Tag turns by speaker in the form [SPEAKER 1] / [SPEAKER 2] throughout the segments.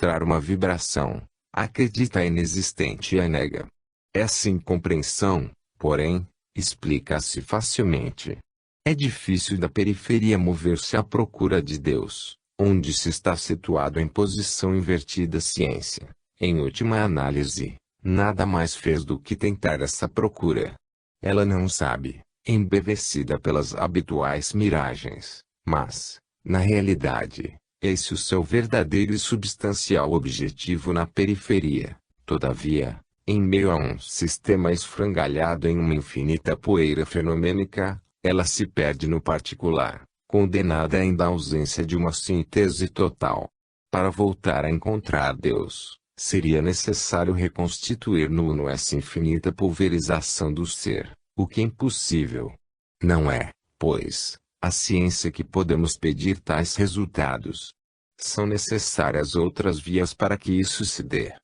[SPEAKER 1] registrar uma vibração, acredita inexistente e a nega. Essa incompreensão, porém, explica-se facilmente. É difícil da periferia mover-se à procura de Deus, onde se está situado em posição invertida. A ciência, em última análise, nada mais fez do que tentar essa procura. Ela não sabe, embevecida pelas habituais miragens, mas, na realidade, esse é o seu verdadeiro e substancial objetivo na periferia. Todavia, em meio a um sistema esfrangalhado em uma infinita poeira fenomênica, ela se perde no particular, condenada ainda à ausência de uma síntese total. Para voltar a encontrar Deus, seria necessário reconstituir no uno essa infinita pulverização do ser, o que é impossível. Não é, pois, a ciência que podemos pedir tais resultados. São necessárias outras vias para que isso se dê.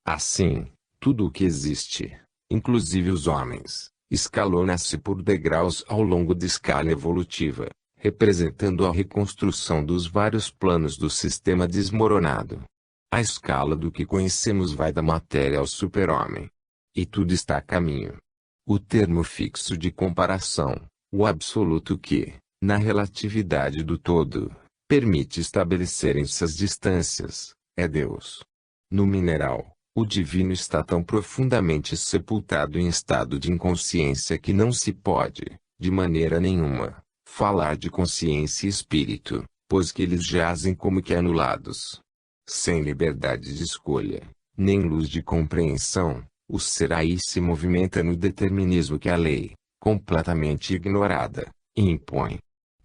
[SPEAKER 1] Assim, tudo o que existe, inclusive os homens, escalona-se por degraus ao longo da escala evolutiva, representando a reconstrução dos vários planos do sistema desmoronado. A escala do que conhecemos vai da matéria ao super-homem. E tudo está a caminho. O termo fixo de comparação, o absoluto que, na relatividade do todo, permite estabelecer essas distâncias, é Deus. No mineral, o divino está tão profundamente sepultado em estado de inconsciência que não se pode, de maneira nenhuma, falar de consciência e espírito, pois que eles jazem como que anulados. Sem liberdade de escolha, nem luz de compreensão, o ser aí se movimenta no determinismo que a lei, completamente ignorada, impõe.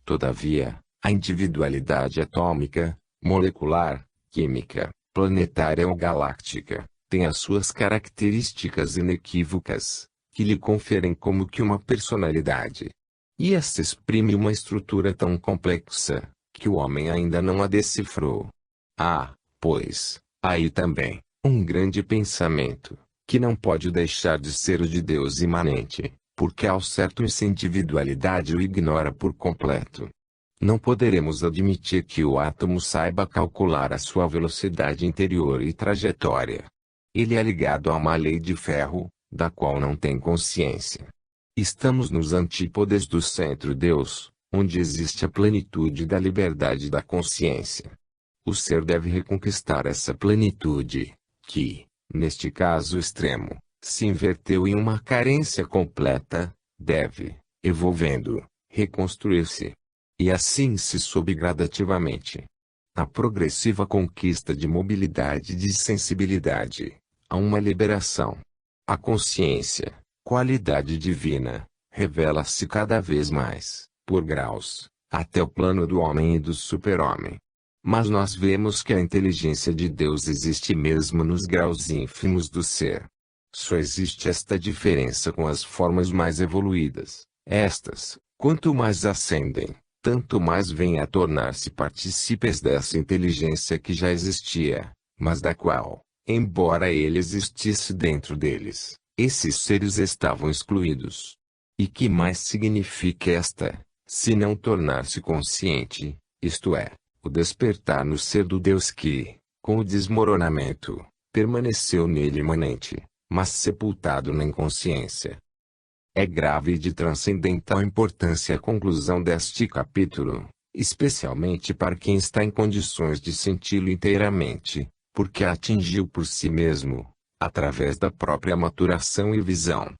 [SPEAKER 1] Todavia, a individualidade atômica, molecular, química, planetária ou galáctica, tem as suas características inequívocas, que lhe conferem como que uma personalidade. E esta exprime uma estrutura tão complexa, que o homem ainda não a decifrou. Há, pois, aí também, um grande pensamento, que não pode deixar de ser o de Deus imanente, porque ao certo essa individualidade o ignora por completo. Não poderemos admitir que o átomo saiba calcular a sua velocidade interior e trajetória. Ele é ligado a uma lei de ferro, da qual não tem consciência. Estamos nos antípodes do centro-Deus, onde existe a plenitude da liberdade da consciência. O ser deve reconquistar essa plenitude, que, neste caso extremo, se inverteu em uma carência completa, deve, evolvendo, reconstruir-se. E assim se sobe gradativamente. A progressiva conquista de mobilidade e de sensibilidade, a uma liberação. A consciência, qualidade divina, revela-se cada vez mais, por graus, até o plano do homem e do super-homem. Mas nós vemos que a inteligência de Deus existe mesmo nos graus ínfimos do ser. Só existe esta diferença com as formas mais evoluídas. Estas, quanto mais ascendem, tanto mais vêm a tornar-se partícipes dessa inteligência que já existia, mas da qual, embora ele existisse dentro deles, esses seres estavam excluídos. E que mais significa esta, se não tornar-se consciente, isto é, o despertar no ser do Deus que, com o desmoronamento, permaneceu nele imanente, mas sepultado na inconsciência. É grave e de transcendental importância a conclusão deste capítulo, especialmente para quem está em condições de senti-lo inteiramente, porque a atingiu por si mesmo, através da própria maturação e visão.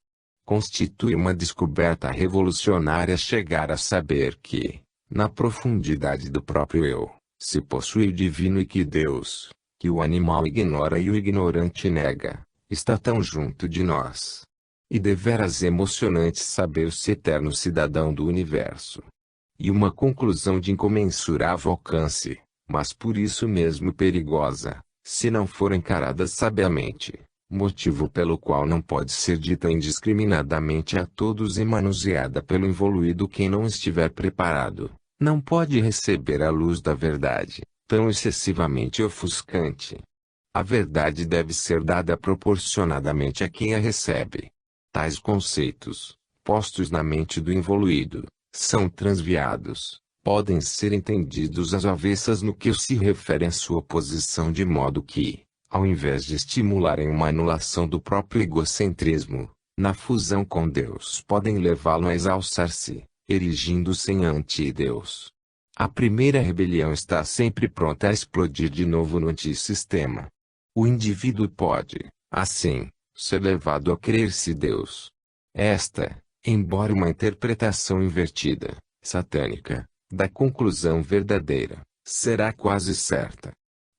[SPEAKER 1] Constitui uma descoberta revolucionária chegar a saber que, na profundidade do próprio eu, se possui o divino e que Deus, que o animal ignora e o ignorante nega, está tão junto de nós. E deveras emocionante saber-se eterno cidadão do universo. E uma conclusão de incomensurável alcance, mas por isso mesmo perigosa, se não for encarada sabiamente, motivo pelo qual não pode ser dita indiscriminadamente a todos e manuseada pelo evoluído quem não estiver preparado, não pode receber a luz da verdade, tão excessivamente ofuscante. A verdade deve ser dada proporcionadamente a quem a recebe. Tais conceitos, postos na mente do evoluído, são transviados, podem ser entendidos às avessas no que se refere à sua posição, de modo que, ao invés de estimularem uma anulação do próprio egocentrismo, na fusão com Deus podem levá-lo a exalçar-se, erigindo-se em anti-Deus. A primeira rebelião está sempre pronta a explodir de novo no antissistema. O indivíduo pode, assim, ser levado a crer-se Deus. Esta, embora uma interpretação invertida, satânica, da conclusão verdadeira, será quase certa.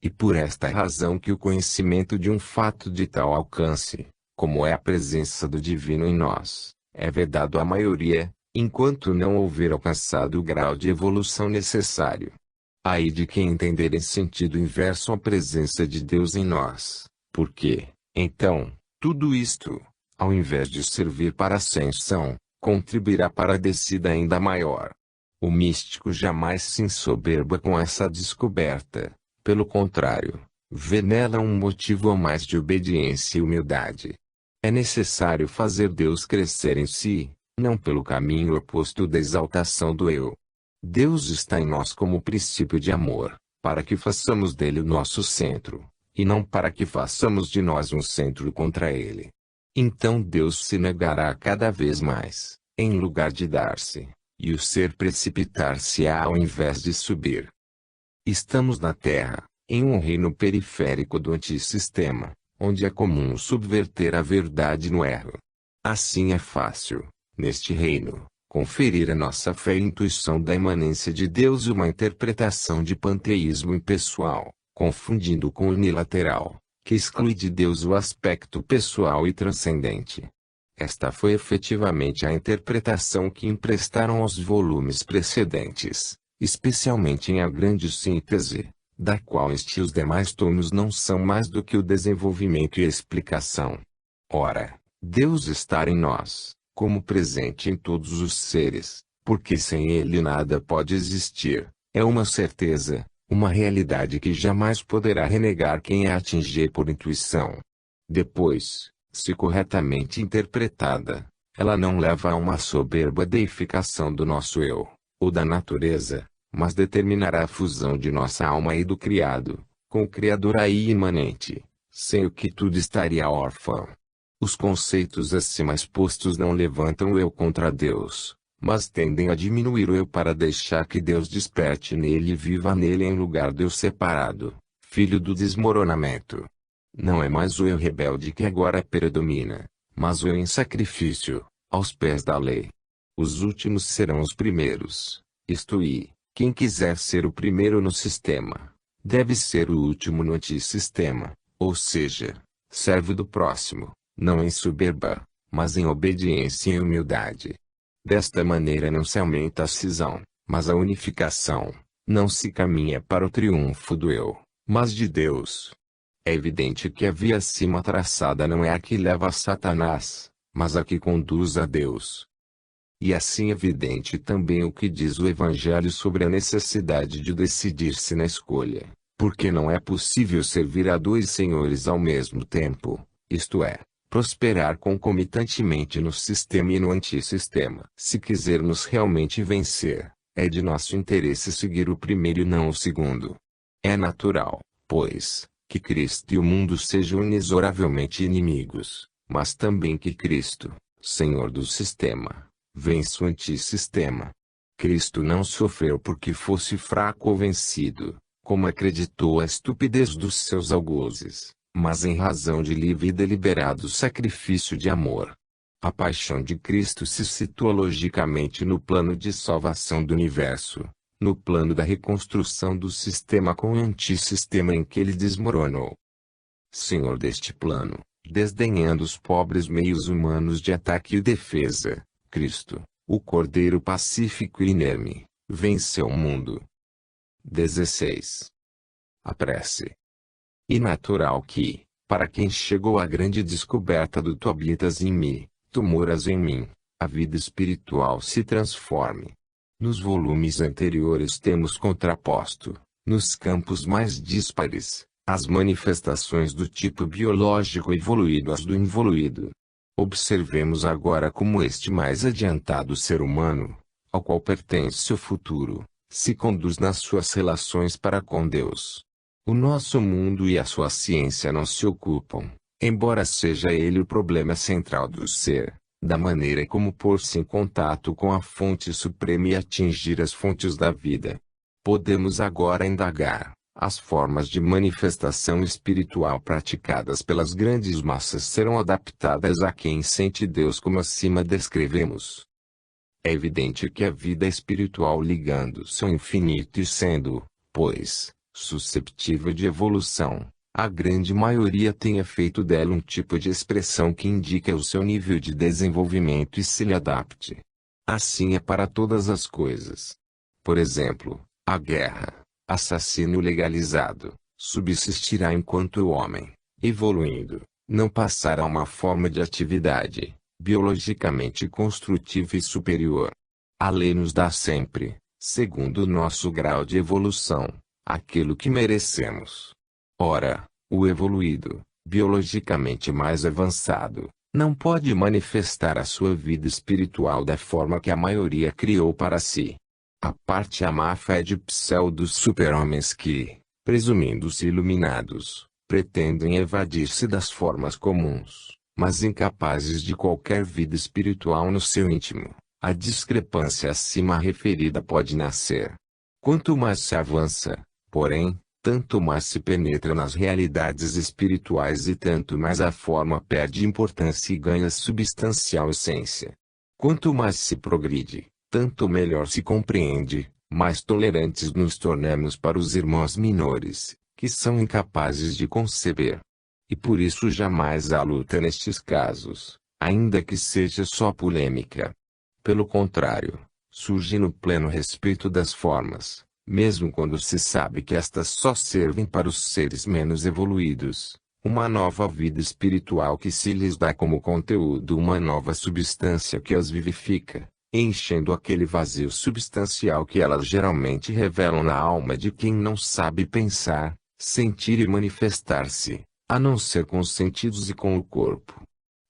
[SPEAKER 1] E por esta razão que o conhecimento de um fato de tal alcance, como é a presença do divino em nós, é vedado à maioria, enquanto não houver alcançado o grau de evolução necessário. Ai de quem entender em sentido inverso a presença de Deus em nós, porque, então, tudo isto, ao invés de servir para a ascensão, contribuirá para a descida ainda maior. O místico jamais se ensoberba com essa descoberta, pelo contrário, vê nela um motivo a mais de obediência e humildade. É necessário fazer Deus crescer em si, não pelo caminho oposto da exaltação do eu. Deus está em nós como princípio de amor, para que façamos dele o nosso centro, e não para que façamos de nós um centro contra ele. Então Deus se negará cada vez mais, em lugar de dar-se, e o ser precipitar-se-á ao invés de subir. Estamos na Terra, em um reino periférico do antissistema, onde é comum subverter a verdade no erro. Assim é fácil, neste reino, conferir à nossa fé e intuição da imanência de Deus uma interpretação de panteísmo impessoal, confundindo com o unilateral, que exclui de Deus o aspecto pessoal e transcendente. Esta foi efetivamente a interpretação que emprestaram aos volumes precedentes, especialmente em A Grande Síntese, da qual este e os demais tomos não são mais do que o desenvolvimento e a explicação. Ora, Deus está em nós, como presente em todos os seres, porque sem Ele nada pode existir, é uma certeza, uma realidade que jamais poderá renegar quem a atingir por intuição. Depois, se corretamente interpretada, ela não leva a uma soberba deificação do nosso eu, ou da natureza, mas determinará a fusão de nossa alma e do Criado, com o Criador aí imanente, sem o que tudo estaria órfão. Os conceitos acima expostos não levantam o eu contra Deus, mas tendem a diminuir o eu para deixar que Deus desperte nele e viva nele em lugar do eu separado, filho do desmoronamento. Não é mais o eu rebelde que agora predomina, mas o eu em sacrifício, aos pés da lei. Os últimos serão os primeiros, isto é, quem quiser ser o primeiro no sistema, deve ser o último no antissistema, ou seja, servo do próximo, não em soberba, mas em obediência e humildade. Desta maneira não se aumenta a cisão, mas a unificação, não se caminha para o triunfo do eu, mas de Deus. É evidente que a via acima traçada não é a que leva a Satanás, mas a que conduz a Deus. E assim é evidente também o que diz o Evangelho sobre a necessidade de decidir-se na escolha, porque não é possível servir a dois senhores ao mesmo tempo, isto é, prosperar concomitantemente no sistema e no antissistema. Se quisermos realmente vencer, é de nosso interesse seguir o primeiro e não o segundo. É natural, pois, que Cristo e o mundo sejam inexoravelmente inimigos, mas também que Cristo, Senhor do sistema, vença o antissistema. Cristo não sofreu porque fosse fraco ou vencido, como acreditou a estupidez dos seus algozes, mas em razão de livre e deliberado sacrifício de amor. A paixão de Cristo se situa logicamente no plano de salvação do universo, no plano da reconstrução do sistema com o antissistema em que ele desmoronou. Senhor deste plano, desdenhando os pobres meios humanos de ataque e defesa, Cristo, o Cordeiro pacífico e inerme, venceu o mundo. 16. A prece. E natural que, para quem chegou à grande descoberta do tu habitas em mim, tu moras em mim, a vida espiritual se transforme. Nos volumes anteriores temos contraposto, nos campos mais díspares, as manifestações do tipo biológico evoluído às do involuído. Observemos agora como este mais adiantado ser humano, ao qual pertence o futuro, se conduz nas suas relações para com Deus. O nosso mundo e a sua ciência não se ocupam, embora seja ele o problema central do ser, da maneira como pôr-se em contato com a fonte suprema e atingir as fontes da vida. Podemos agora indagar: as formas de manifestação espiritual praticadas pelas grandes massas serão adaptadas a quem sente Deus como acima descrevemos. É evidente que a vida espiritual ligando-se ao infinito e sendo, pois, susceptível de evolução, a grande maioria tenha feito dela um tipo de expressão que indica o seu nível de desenvolvimento e se lhe adapte. Assim é para todas as coisas. Por exemplo, a guerra, assassínio legalizado, subsistirá enquanto o homem, evoluindo, não passar a uma forma de atividade biologicamente construtiva e superior. A lei nos dá sempre, segundo o nosso grau de evolução, aquilo que merecemos. Ora, o evoluído, biologicamente mais avançado, não pode manifestar a sua vida espiritual da forma que a maioria criou para si. A parte a má fé de pseudos super-homens que, presumindo-se iluminados, pretendem evadir-se das formas comuns, mas incapazes de qualquer vida espiritual no seu íntimo. A discrepância acima referida pode nascer. Quanto mais se avança, porém, tanto mais se penetra nas realidades espirituais e tanto mais a forma perde importância e ganha substancial essência. Quanto mais se progride, tanto melhor se compreende, mais tolerantes nos tornamos para os irmãos menores, que são incapazes de conceber. E por isso jamais há luta nestes casos, ainda que seja só polêmica. Pelo contrário, surge no pleno respeito das formas, mesmo quando se sabe que estas só servem para os seres menos evoluídos, uma nova vida espiritual que se lhes dá como conteúdo uma nova substância que as vivifica, enchendo aquele vazio substancial que elas geralmente revelam na alma de quem não sabe pensar, sentir e manifestar-se, a não ser com os sentidos e com o corpo.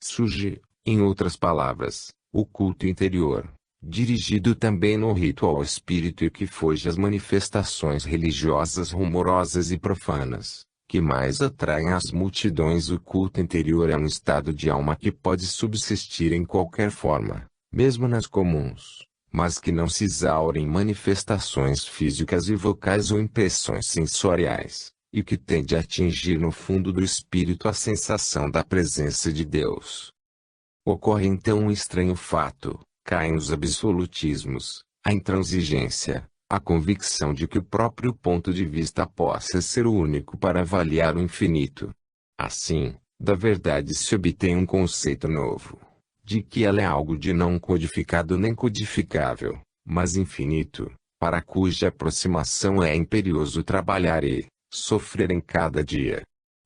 [SPEAKER 1] Surge, em outras palavras, o culto interior, dirigido também no rito ao espírito e que foge às manifestações religiosas rumorosas e profanas, que mais atraem as multidões. O culto interior é um estado de alma que pode subsistir em qualquer forma, mesmo nas comuns, mas que não se exaure em manifestações físicas e vocais ou impressões sensoriais, e que tende a atingir no fundo do espírito a sensação da presença de Deus. Ocorre então um estranho fato: caem os absolutismos, a intransigência, a convicção de que o próprio ponto de vista possa ser o único para avaliar o infinito. Assim, da verdade se obtém um conceito novo, de que ela é algo de não codificado nem codificável, mas infinito, para cuja aproximação é imperioso trabalhar e sofrer em cada dia.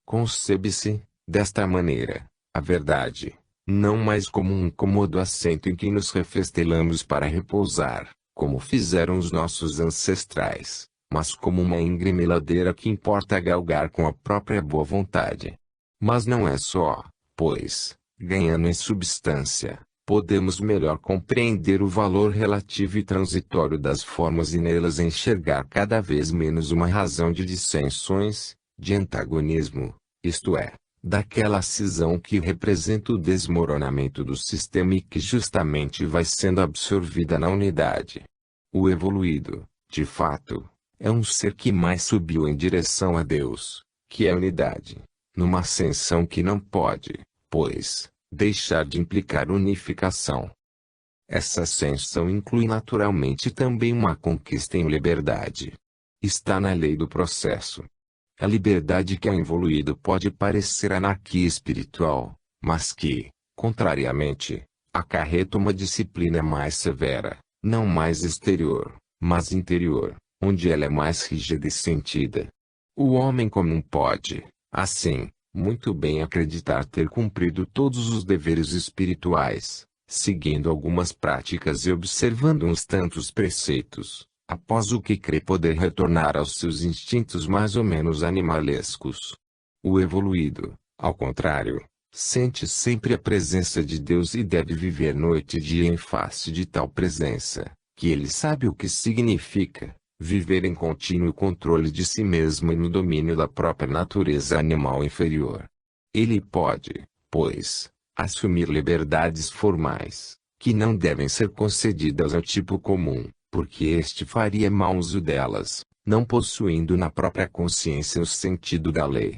[SPEAKER 1] Concebe-se, desta maneira, a verdade, não mais como um cômodo assento em que nos refestelamos para repousar, como fizeram os nossos ancestrais, mas como uma íngreme ladeira que importa galgar com a própria boa vontade. Mas não é só, pois, ganhando em substância, podemos melhor compreender o valor relativo e transitório das formas e nelas enxergar cada vez menos uma razão de dissensões, de antagonismo, isto é, daquela cisão que representa o desmoronamento do sistema e que justamente vai sendo absorvida na unidade. O evoluído, de fato, é um ser que mais subiu em direção a Deus, que é a unidade, numa ascensão que não pode, pois, deixar de implicar unificação. Essa ascensão inclui naturalmente também uma conquista em liberdade. Está na lei do processo. A liberdade que ao evoluído pode parecer anarquia espiritual, mas que, contrariamente, acarreta uma disciplina mais severa, não mais exterior, mas interior, onde ela é mais rígida e sentida. O homem comum pode, assim, muito bem acreditar ter cumprido todos os deveres espirituais, seguindo algumas práticas e observando uns tantos preceitos, após o que crê poder retornar aos seus instintos mais ou menos animalescos. O evoluído, ao contrário, sente sempre a presença de Deus e deve viver noite e dia em face de tal presença, que ele sabe o que significa, viver em contínuo controle de si mesmo e no domínio da própria natureza animal inferior. Ele pode, pois, assumir liberdades formais, que não devem ser concedidas ao tipo comum, porque este faria mau uso delas, não possuindo na própria consciência o sentido da lei.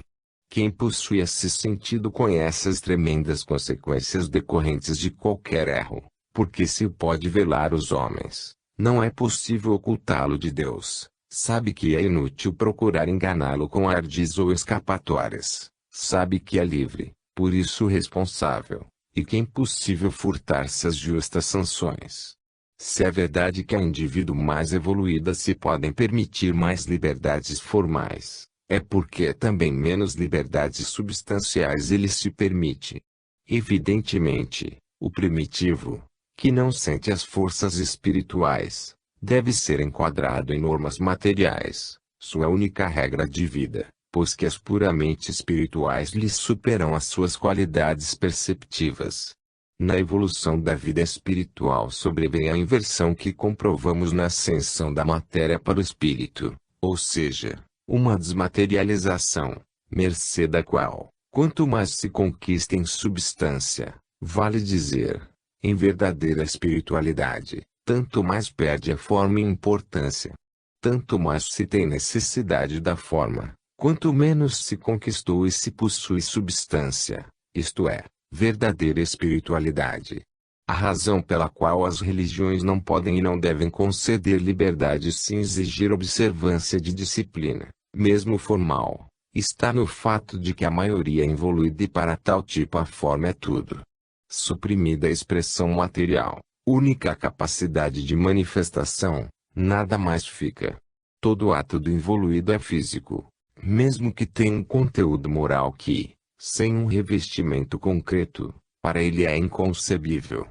[SPEAKER 1] Quem possui esse sentido conhece as tremendas consequências decorrentes de qualquer erro, porque se pode velar os homens, não é possível ocultá-lo de Deus. Sabe que é inútil procurar enganá-lo com ardis ou escapatórias. Sabe que é livre, por isso responsável, e que é impossível furtar-se as justas sanções. Se é verdade que a indivíduo mais evoluída se podem permitir mais liberdades formais, é porque também menos liberdades substanciais ele se permite. Evidentemente, o primitivo, que não sente as forças espirituais, deve ser enquadrado em normas materiais, sua única regra de vida, pois que as puramente espirituais lhe superam as suas qualidades perceptivas. Na evolução da vida espiritual sobrevém a inversão que comprovamos na ascensão da matéria para o espírito, ou seja, uma desmaterialização, mercê da qual, quanto mais se conquista em substância, vale dizer, em verdadeira espiritualidade, tanto mais perde a forma e importância. Tanto mais se tem necessidade da forma, quanto menos se conquistou e se possui substância, isto é, verdadeira espiritualidade. A razão pela qual as religiões não podem e não devem conceder liberdade sem exigir observância de disciplina, mesmo formal, está no fato de que a maioria é evoluída e para tal tipo a forma é tudo. Suprimida a expressão material, única capacidade de manifestação, nada mais fica. Todo ato do evoluído é físico, mesmo que tenha um conteúdo moral que, sem um revestimento concreto, para ele é inconcebível.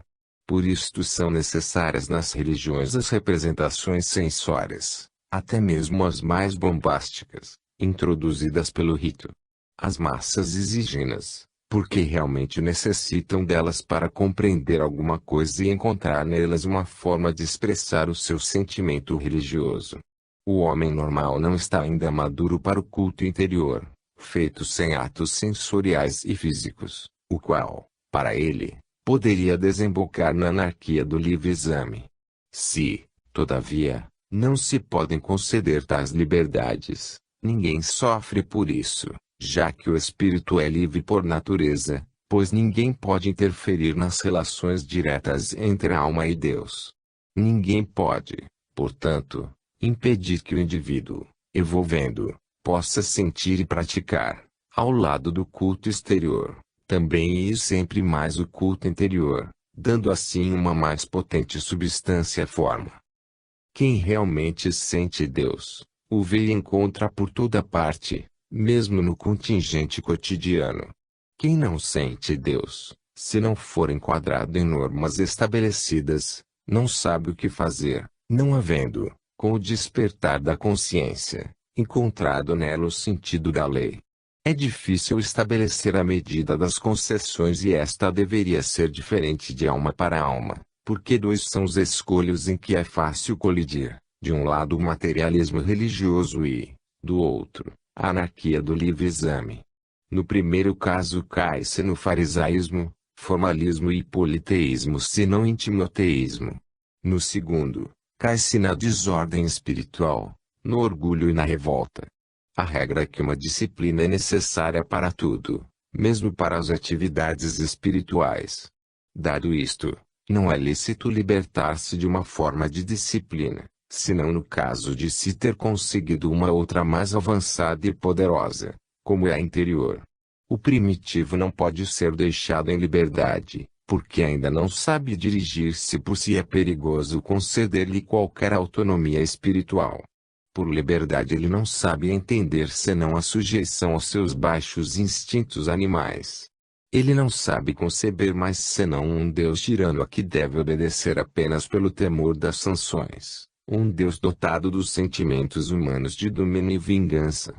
[SPEAKER 1] Por isto são necessárias nas religiões as representações sensórias, até mesmo as mais bombásticas, introduzidas pelo rito. As massas exigem-nas, porque realmente necessitam delas para compreender alguma coisa e encontrar nelas uma forma de expressar o seu sentimento religioso. O homem normal não está ainda maduro para o culto interior, feito sem atos sensoriais e físicos, o qual, para ele, poderia desembocar na anarquia do livre exame. Se, todavia, não se podem conceder tais liberdades, ninguém sofre por isso, já que o espírito é livre por natureza, pois ninguém pode interferir nas relações diretas entre a alma e Deus. Ninguém pode, portanto, impedir que o indivíduo, evolvendo, possa sentir e praticar, ao lado do culto exterior, também e sempre mais o culto interior, dando assim uma mais potente substância à forma. Quem realmente sente Deus, o vê e encontra por toda parte, mesmo no contingente cotidiano. Quem não sente Deus, se não for enquadrado em normas estabelecidas, não sabe o que fazer, não havendo, com o despertar da consciência, encontrado nela o sentido da lei. É difícil estabelecer a medida das concessões e esta deveria ser diferente de alma para alma, porque dois são os escolhos em que é fácil colidir, de um lado o materialismo religioso e, do outro, a anarquia do livre exame. No primeiro caso cai-se no farisaísmo, formalismo e politeísmo se não intimoteísmo. No segundo, cai-se na desordem espiritual, no orgulho e na revolta. A regra é que uma disciplina é necessária para tudo, mesmo para as atividades espirituais. Dado isto, não é lícito libertar-se de uma forma de disciplina, senão no caso de se ter conseguido uma outra mais avançada e poderosa, como é a interior. O primitivo não pode ser deixado em liberdade, porque ainda não sabe dirigir-se por si. É perigoso conceder-lhe qualquer autonomia espiritual. Por liberdade ele não sabe entender senão a sujeição aos seus baixos instintos animais. Ele não sabe conceber mais senão um Deus tirano a que deve obedecer apenas pelo temor das sanções, um Deus dotado dos sentimentos humanos de domínio e vingança.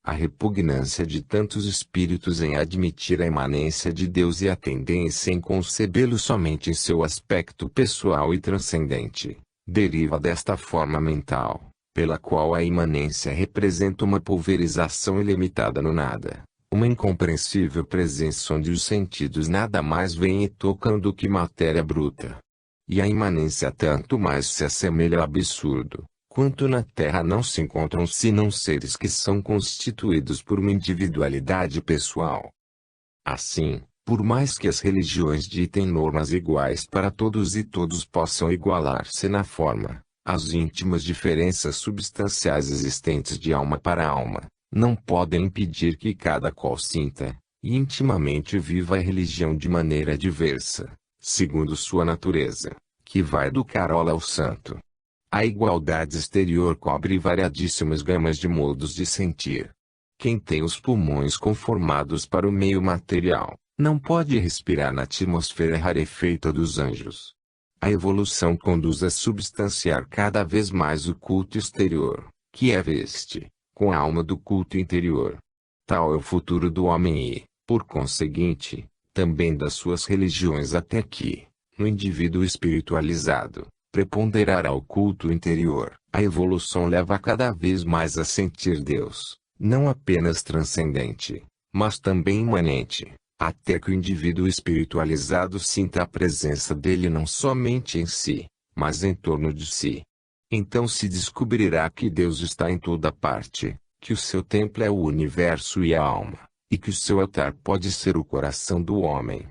[SPEAKER 1] A repugnância de tantos espíritos em admitir a imanência de Deus e a tendência em concebê-lo somente em seu aspecto pessoal e transcendente, deriva desta forma mental, pela qual a imanência representa uma pulverização ilimitada no nada, uma incompreensível presença onde os sentidos nada mais veem e tocam do que matéria bruta. E a imanência tanto mais se assemelha ao absurdo, quanto na Terra não se encontram senão seres que são constituídos por uma individualidade pessoal. Assim, por mais que as religiões ditem normas iguais para todos e todos possam igualar-se na forma, as íntimas diferenças substanciais existentes de alma para alma, não podem impedir que cada qual sinta, e intimamente viva a religião de maneira diversa, segundo sua natureza, que vai do carola ao santo. A igualdade exterior cobre variadíssimas gamas de modos de sentir. Quem tem os pulmões conformados para o meio material, não pode respirar na atmosfera rarefeita dos anjos. A evolução conduz a substanciar cada vez mais o culto exterior, que é veste, com a alma do culto interior. Tal é o futuro do homem e, por conseguinte, também das suas religiões até que, no indivíduo espiritualizado, preponderará o culto interior. A evolução leva cada vez mais a sentir Deus, não apenas transcendente, mas também imanente, até que o indivíduo espiritualizado sinta a presença dele não somente em si, mas em torno de si. Então se descobrirá que Deus está em toda parte, que o seu templo é o universo e a alma, e que o seu altar pode ser o coração do homem.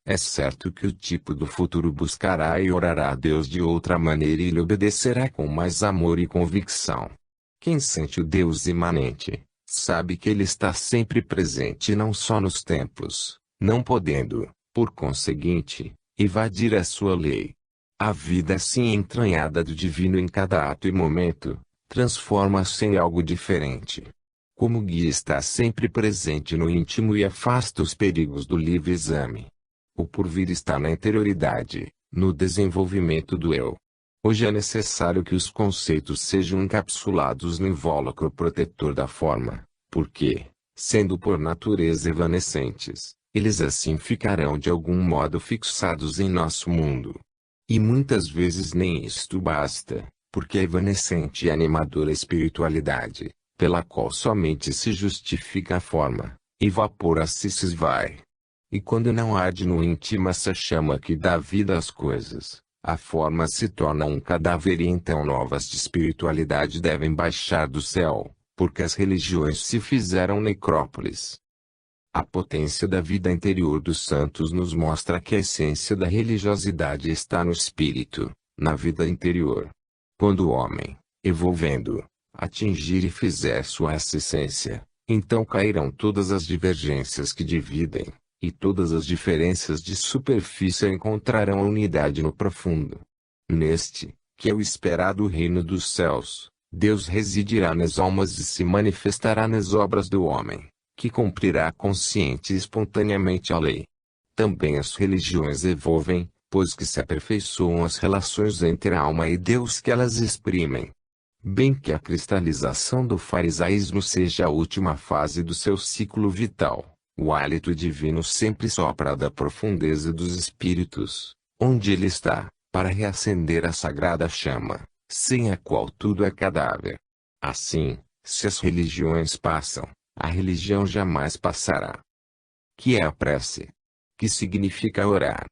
[SPEAKER 1] É certo que o tipo do futuro buscará e orará a Deus de outra maneira e lhe obedecerá com mais amor e convicção. Quem sente o Deus imanente, sabe que ele está sempre presente não só nos templos, não podendo, por conseguinte, evadir a sua lei. A vida assim entranhada do divino em cada ato e momento, transforma-se em algo diferente. Como o guia está sempre presente no íntimo e afasta os perigos do livre exame. O porvir está na interioridade, no desenvolvimento do eu. Hoje é necessário que os conceitos sejam encapsulados no invólucro protetor da forma, porque, sendo por natureza evanescentes, eles assim ficarão de algum modo fixados em nosso mundo. E muitas vezes nem isto basta, porque a evanescente e animadora espiritualidade, pela qual somente se justifica a forma, evapora-se e se esvai. E quando não arde no íntimo essa chama que dá vida às coisas, a forma se torna um cadáver e então novas de espiritualidade devem baixar do céu, porque as religiões se fizeram necrópolis. A potência da vida interior dos santos nos mostra que a essência da religiosidade está no espírito, na vida interior. Quando o homem, evolvendo, atingir e fizer sua essa essência, então cairão todas as divergências que dividem, e todas as diferenças de superfície encontrarão a unidade no profundo. Neste, que é o esperado reino dos céus, Deus residirá nas almas e se manifestará nas obras do homem, que cumprirá consciente e espontaneamente a lei. Também as religiões evolvem, pois que se aperfeiçoam as relações entre a alma e Deus que elas exprimem. Bem que a cristalização do farisaísmo seja a última fase do seu ciclo vital, o hálito divino sempre sopra da profundeza dos espíritos, onde ele está, para reacender a sagrada chama, sem a qual tudo é cadáver. Assim, se as religiões passam, a religião jamais passará. Que é a prece? Que significa orar?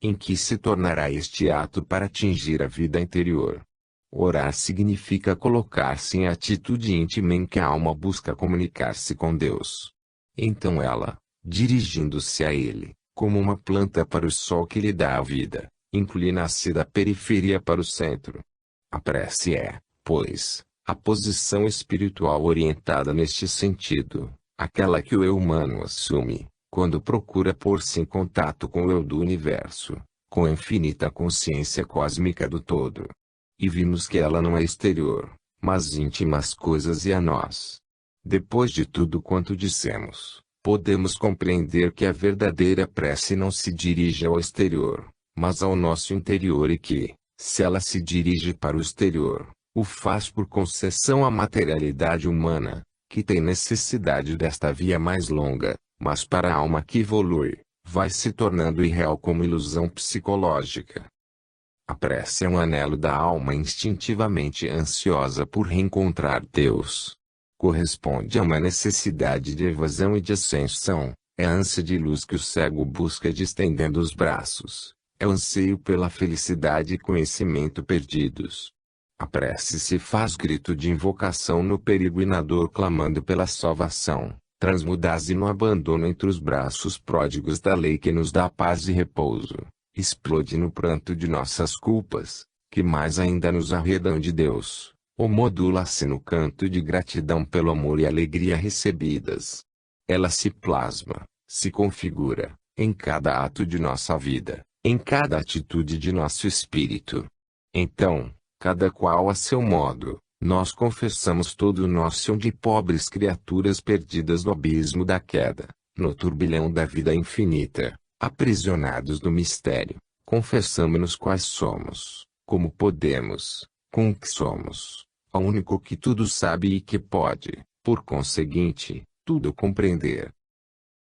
[SPEAKER 1] Em que se tornará este ato para atingir a vida interior? Orar significa colocar-se em atitude íntima em que a alma busca comunicar-se com Deus. Então ela, dirigindo-se a Ele, como uma planta para o sol que lhe dá a vida, inclina-se da periferia para o centro. A prece é, pois, a posição espiritual orientada neste sentido, aquela que o eu humano assume, quando procura pôr-se em contato com o eu do universo, com a infinita consciência cósmica do todo. E vimos que ela não é exterior, mas íntima às coisas e a nós. Depois de tudo quanto dissemos, podemos compreender que a verdadeira prece não se dirige ao exterior, mas ao nosso interior e que, se ela se dirige para o exterior, o faz por concessão à materialidade humana, que tem necessidade desta via mais longa, mas para a alma que evolui, vai se tornando irreal como ilusão psicológica. A prece é um anelo da alma instintivamente ansiosa por reencontrar Deus. Corresponde a uma necessidade de evasão e de ascensão, é a ânsia de luz que o cego busca distendendo os braços, é o anseio pela felicidade e conhecimento perdidos. A prece se faz grito de invocação no perigo e na dor clamando pela salvação, transmudase no abandono entre os braços pródigos da lei que nos dá paz e repouso. Explode no pranto de nossas culpas, que mais ainda nos arredam de Deus, ou modula-se no canto de gratidão pelo amor e alegria recebidas. Ela se plasma, se configura, em cada ato de nossa vida, em cada atitude de nosso espírito. Então, cada qual a seu modo, nós confessamos todo o nosso de pobres criaturas perdidas no abismo da queda, no turbilhão da vida infinita. Aprisionados no mistério, confessamo-nos quais somos, como podemos, com o que somos, ao único que tudo sabe e que pode, por conseguinte, tudo compreender.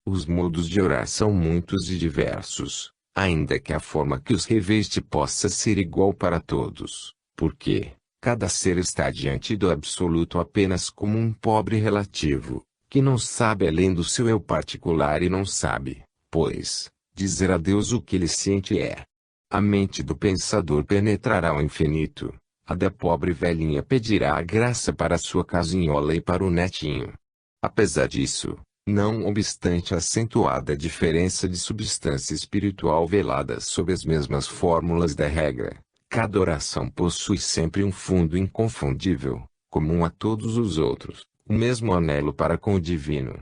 [SPEAKER 1] Os modos de orar são muitos e diversos, ainda que a forma que os reveste possa ser igual para todos, porque cada ser está diante do absoluto apenas como um pobre relativo, que não sabe além do seu eu particular e não sabe, pois, dizer a Deus o que ele sente é. A mente do pensador penetrará o infinito, a da pobre velhinha pedirá a graça para sua casinhola e para o netinho. Apesar disso, não obstante a acentuada diferença de substância espiritual velada sob as mesmas fórmulas da regra, cada oração possui sempre um fundo inconfundível, comum a todos os outros, o mesmo anelo para com o divino.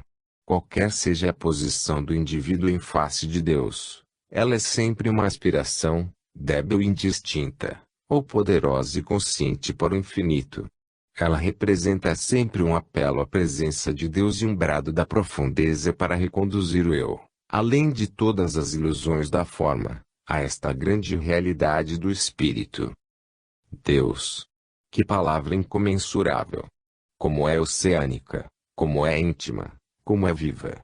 [SPEAKER 1] Qualquer seja a posição do indivíduo em face de Deus, ela é sempre uma aspiração, débil e indistinta, ou poderosa e consciente para o infinito. Ela representa sempre um apelo à presença de Deus e um brado da profundeza para reconduzir o eu, além de todas as ilusões da forma, a esta grande realidade do espírito. Deus. Que palavra incomensurável! Como é oceânica, como é íntima, como é viva.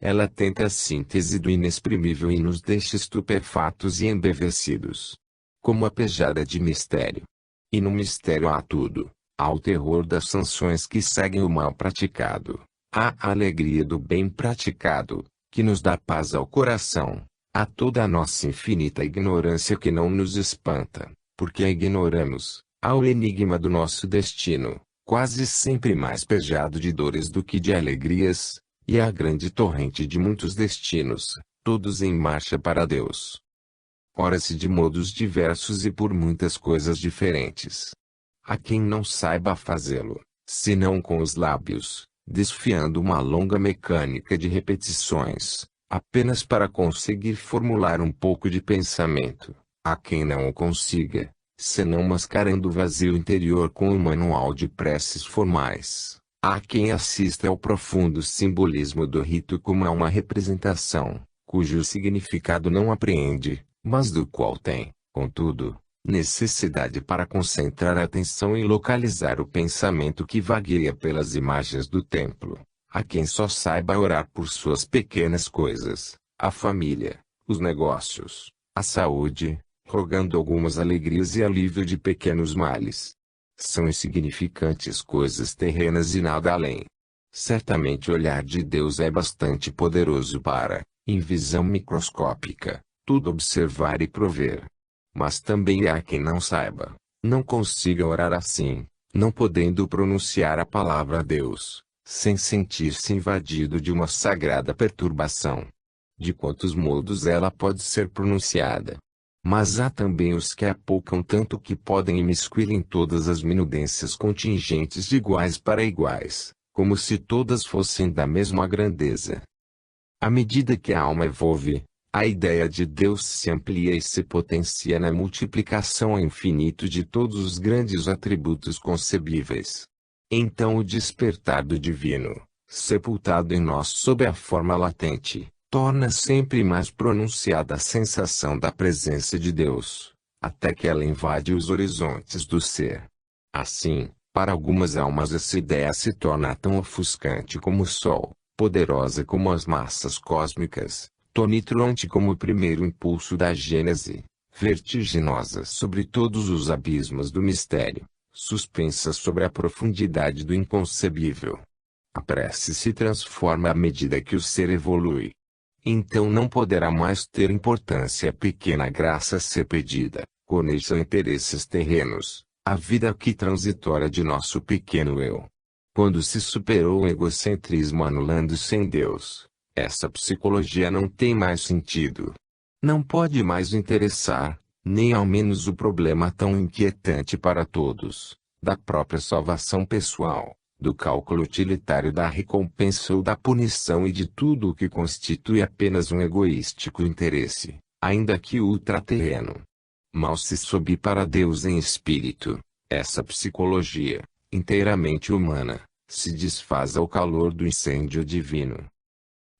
[SPEAKER 1] Ela tenta a síntese do inexprimível e nos deixa estupefatos e embevecidos. Como a pejada de mistério. E no mistério há tudo. Há o terror das sanções que seguem o mal praticado. Há a alegria do bem praticado, que nos dá paz ao coração. Há toda a nossa infinita ignorância que não nos espanta, porque a ignoramos. Há o enigma do nosso destino, quase sempre mais pejado de dores do que de alegrias. E a grande torrente de muitos destinos, todos em marcha para Deus. Ora-se de modos diversos e por muitas coisas diferentes. Há quem não saiba fazê-lo, senão com os lábios, desfiando uma longa mecânica de repetições, apenas para conseguir formular um pouco de pensamento. Há quem não o consiga, senão mascarando o vazio interior com um manual de preces formais. Há quem assista ao profundo simbolismo do rito como a uma representação, cujo significado não apreende, mas do qual tem, contudo, necessidade para concentrar a atenção e localizar o pensamento que vagueia pelas imagens do templo. Há quem só saiba orar por suas pequenas coisas, a família, os negócios, a saúde, rogando algumas alegrias e alívio de pequenos males. São insignificantes coisas terrenas e nada além. Certamente o olhar de Deus é bastante poderoso para, em visão microscópica, tudo observar e prover. Mas também há quem não saiba, não consiga orar assim, não podendo pronunciar a palavra Deus, sem sentir-se invadido de uma sagrada perturbação. De quantos modos ela pode ser pronunciada? Mas há também os que apoucam tanto que podem imiscuir em todas as minudências contingentes de iguais para iguais, como se todas fossem da mesma grandeza. À medida que a alma evolve, a ideia de Deus se amplia e se potencia na multiplicação ao infinito de todos os grandes atributos concebíveis. Então o despertar do divino, sepultado em nós sob a forma latente, torna sempre mais pronunciada a sensação da presença de Deus, até que ela invade os horizontes do ser. Assim, para algumas almas essa ideia se torna tão ofuscante como o Sol, poderosa como as massas cósmicas, tonitruante como o primeiro impulso da Gênese, vertiginosa sobre todos os abismos do mistério, suspensa sobre a profundidade do inconcebível. A prece se transforma à medida que o ser evolui. Então não poderá mais ter importância a pequena graça a ser pedida, conexa a interesses terrenos, a vida aqui transitória de nosso pequeno eu. Quando se superou o egocentrismo anulando-se em Deus, essa psicologia não tem mais sentido. Não pode mais interessar, nem ao menos o problema tão inquietante para todos, da própria salvação pessoal, do cálculo utilitário da recompensa ou da punição e de tudo o que constitui apenas um egoístico interesse, ainda que ultraterreno. Mal se sobe para Deus em espírito, essa psicologia, inteiramente humana, se desfaz ao calor do incêndio divino.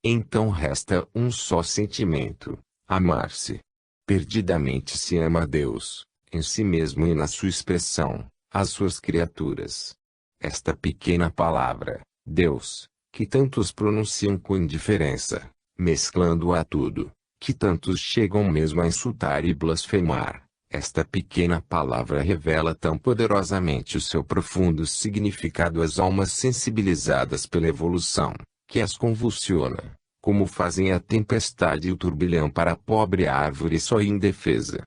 [SPEAKER 1] Então resta um só sentimento: amar-se. Perdidamente se ama a Deus, em si mesmo e na sua expressão, as suas criaturas. Esta pequena palavra, Deus, que tantos pronunciam com indiferença, mesclando-a a tudo, que tantos chegam mesmo a insultar e blasfemar, esta pequena palavra revela tão poderosamente o seu profundo significado às almas sensibilizadas pela evolução, que as convulsiona, como fazem a tempestade e o turbilhão para a pobre árvore só indefesa.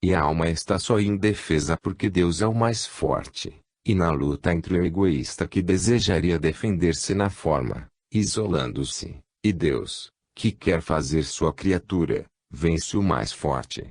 [SPEAKER 1] E a alma está só indefesa porque Deus é o mais forte, e na luta entre o egoísta que desejaria defender-se na forma, isolando-se, e Deus, que quer fazer sua criatura, vence o mais forte.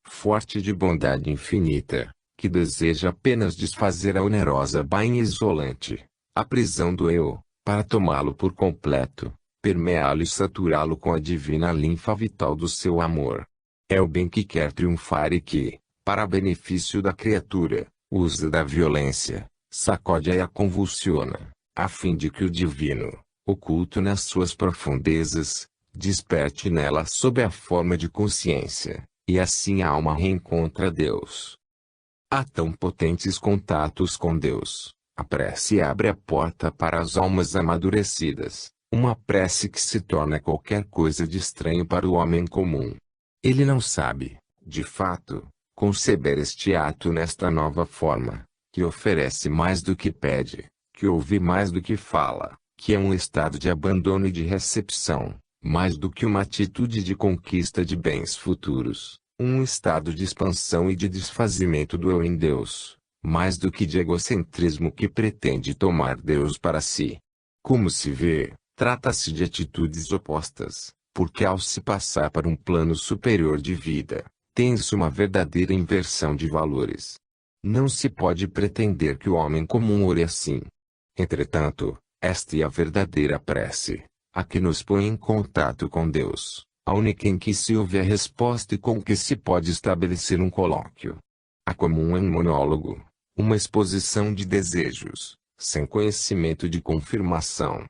[SPEAKER 1] Forte de bondade infinita, que deseja apenas desfazer a onerosa bainha isolante, a prisão do eu, para tomá-lo por completo, permeá-lo e saturá-lo com a divina linfa vital do seu amor. É o bem que quer triunfar e que, para benefício da criatura, usa da violência, sacode-a e a convulsiona, a fim de que o divino, oculto nas suas profundezas, desperte nela sob a forma de consciência, e assim a alma reencontra Deus. Há tão potentes contatos com Deus, a prece abre a porta para as almas amadurecidas, uma prece que se torna qualquer coisa de estranho para o homem comum. Ele não sabe, de fato, conceber este ato nesta nova forma, que oferece mais do que pede, que ouve mais do que fala, que é um estado de abandono e de recepção, mais do que uma atitude de conquista de bens futuros, um estado de expansão e de desfazimento do eu em Deus, mais do que de egocentrismo que pretende tomar Deus para si. Como se vê, trata-se de atitudes opostas, porque ao se passar para um plano superior de vida, tem-se uma verdadeira inversão de valores. Não se pode pretender que o homem comum ore assim. Entretanto, esta é a verdadeira prece, a que nos põe em contato com Deus, a única em que se ouve a resposta e com que se pode estabelecer um colóquio. A comum é um monólogo, uma exposição de desejos, sem conhecimento de confirmação.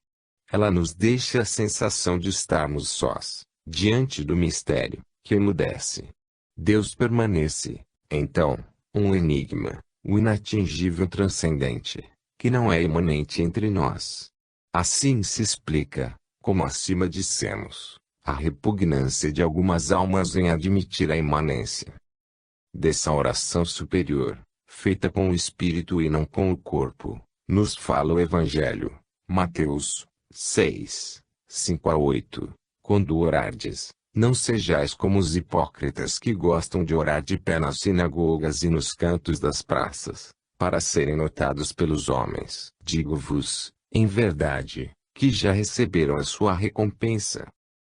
[SPEAKER 1] Ela nos deixa a sensação de estarmos sós, diante do mistério, que emudece. Deus permanece, então, um enigma, o inatingível transcendente, que não é imanente entre nós. Assim se explica, como acima dissemos, a repugnância de algumas almas em admitir a imanência dessa oração superior, feita com o espírito e não com o corpo, nos fala o Evangelho, Mateus 6, 5-8, quando orardes, não sejais como os hipócritas que gostam de orar de pé nas sinagogas e nos cantos das praças, para serem notados pelos homens. Digo-vos, em verdade, que já receberam a sua recompensa.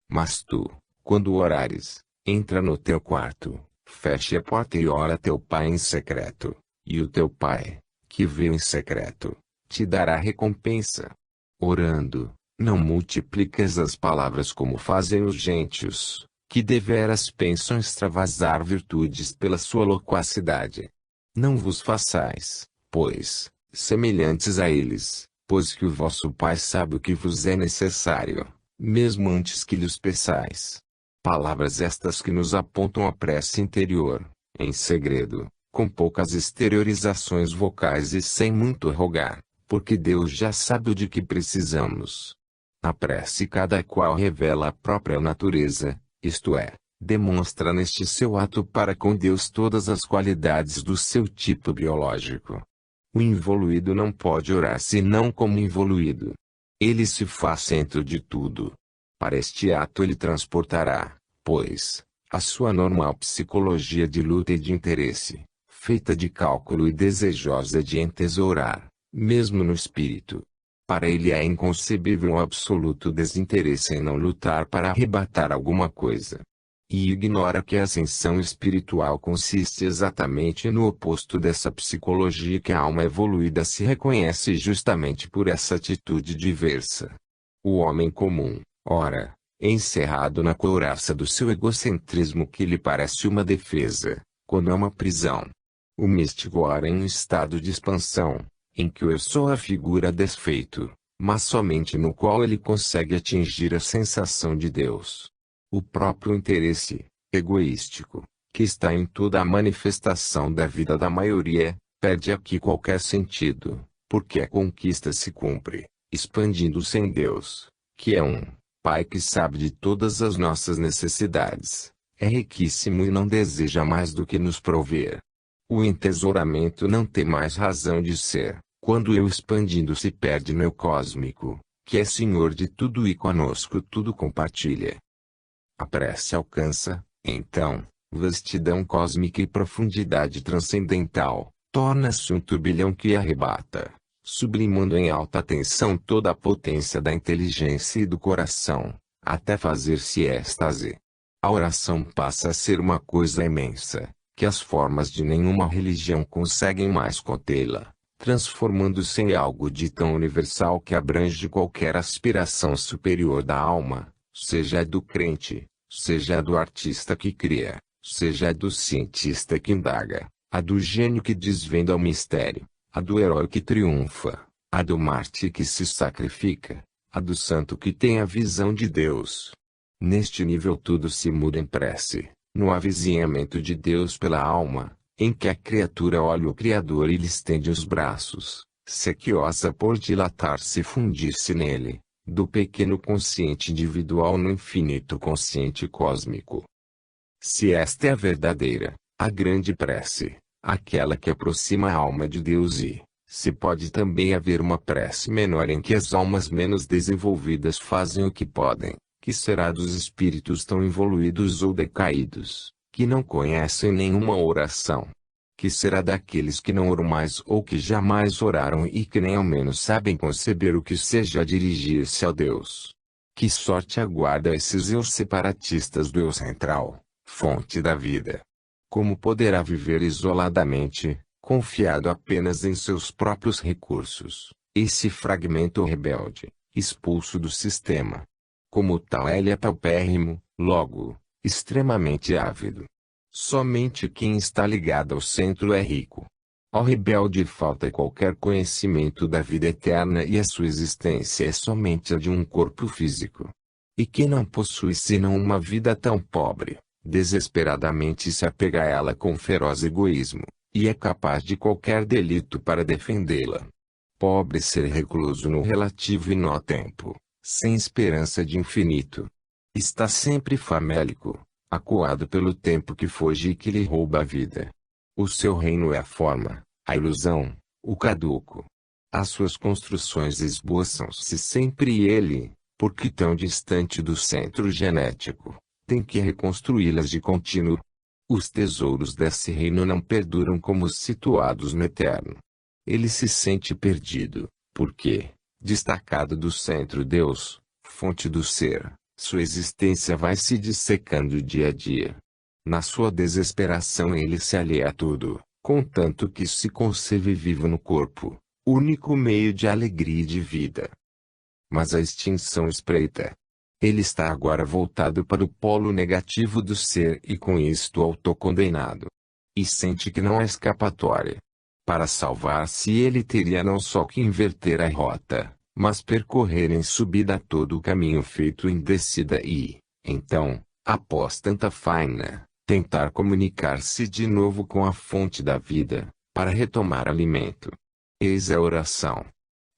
[SPEAKER 1] Mas tu, quando orares, entra no teu quarto, feche a porta e ora a teu pai em secreto, e o teu pai, que vê em secreto, te dará recompensa. Orando, não multiplicas as palavras como fazem os gentios, que deveras pensam extravasar virtudes pela sua loquacidade. Não vos façais, pois, semelhantes a eles, pois que o vosso Pai sabe o que vos é necessário, mesmo antes que lhes peçais. Palavras estas que nos apontam a prece interior, em segredo, com poucas exteriorizações vocais e sem muito rogar, porque Deus já sabe o de que precisamos. Na prece cada qual revela a própria natureza, isto é, demonstra neste seu ato para com Deus todas as qualidades do seu tipo biológico. O involuído não pode orar senão como involuído. Ele se faz centro de tudo. Para este ato ele transportará, pois, a sua normal psicologia de luta e de interesse, feita de cálculo e desejosa de entesourar, mesmo no espírito. Para ele é inconcebível um absoluto desinteresse em não lutar para arrebatar alguma coisa. E ignora que a ascensão espiritual consiste exatamente no oposto dessa psicologia que a alma evoluída se reconhece justamente por essa atitude diversa. O homem comum, ora, encerrado na couraça do seu egocentrismo que lhe parece uma defesa, quando é uma prisão. O místico ora em um estado de expansão, em que o eu sou a figura desfeito, mas somente no qual ele consegue atingir a sensação de Deus. O próprio interesse, egoístico, que está em toda a manifestação da vida da maioria, perde aqui qualquer sentido, porque a conquista se cumpre, expandindo-se em Deus, que é um Pai que sabe de todas as nossas necessidades, é riquíssimo e não deseja mais do que nos prover. O entesouramento não tem mais razão de ser, quando o eu expandindo se perde no eu cósmico, que é senhor de tudo e conosco tudo compartilha. A prece alcança, então, vastidão cósmica e profundidade transcendental, torna-se um turbilhão que arrebata, sublimando em alta tensão toda a potência da inteligência e do coração, até fazer-se êxtase. A oração passa a ser uma coisa imensa, que as formas de nenhuma religião conseguem mais contê-la, transformando-se em algo de tão universal que abrange qualquer aspiração superior da alma, seja a do crente, seja a do artista que cria, seja a do cientista que indaga, a do gênio que desvenda o mistério, a do herói que triunfa, a do mártir que se sacrifica, a do santo que tem a visão de Deus. Neste nível tudo se muda em prece, no avizinhamento de Deus pela alma, em que a criatura olha o Criador e lhe estende os braços, sequiosa por dilatar-se e fundir-se nele, do pequeno consciente individual no infinito consciente cósmico. Se esta é a verdadeira, a grande prece, aquela que aproxima a alma de Deus se pode também haver uma prece menor em que as almas menos desenvolvidas fazem o que podem, que será dos espíritos tão evoluídos ou decaídos, que não conhecem nenhuma oração? Que será daqueles que não oram mais ou que jamais oraram e que nem ao menos sabem conceber o que seja dirigir-se ao Deus? Que sorte aguarda esses eus separatistas do eu central, fonte da vida? Como poderá viver isoladamente, confiado apenas em seus próprios recursos, esse fragmento rebelde, expulso do sistema? Como tal ele é paupérrimo, logo, extremamente ávido. Somente quem está ligado ao centro é rico. Ao rebelde falta qualquer conhecimento da vida eterna e a sua existência é somente a de um corpo físico. E quem não possui senão uma vida tão pobre, desesperadamente se apega a ela com feroz egoísmo, e é capaz de qualquer delito para defendê-la. Pobre ser recluso no relativo e no tempo, sem esperança de infinito. Está sempre famélico, acuado pelo tempo que foge e que lhe rouba a vida. O seu reino é a forma, a ilusão, o caduco. As suas construções esboçam-se sempre e ele, porque tão distante do centro genético, tem que reconstruí-las de contínuo. Os tesouros desse reino não perduram como situados no eterno. Ele se sente perdido, porque, destacado do centro Deus, fonte do ser, sua existência vai se dissecando dia a dia. Na sua desesperação ele se alheia a tudo, contanto que se concebe vivo no corpo, único meio de alegria e de vida. Mas a extinção espreita. Ele está agora voltado para o polo negativo do ser e com isto autocondenado. E sente que não há escapatória. Para salvar-se ele teria não só que inverter a rota, mas percorrer em subida todo o caminho feito em descida e, então, após tanta faina, tentar comunicar-se de novo com a fonte da vida, para retomar alimento. Eis a oração.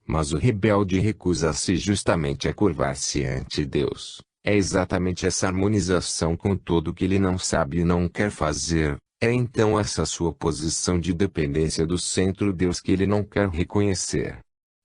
[SPEAKER 1] Mas o rebelde recusa-se justamente a curvar-se ante Deus. É exatamente essa harmonização com tudo que ele não sabe e não quer fazer. É então essa sua posição de dependência do centro-Deus que ele não quer reconhecer.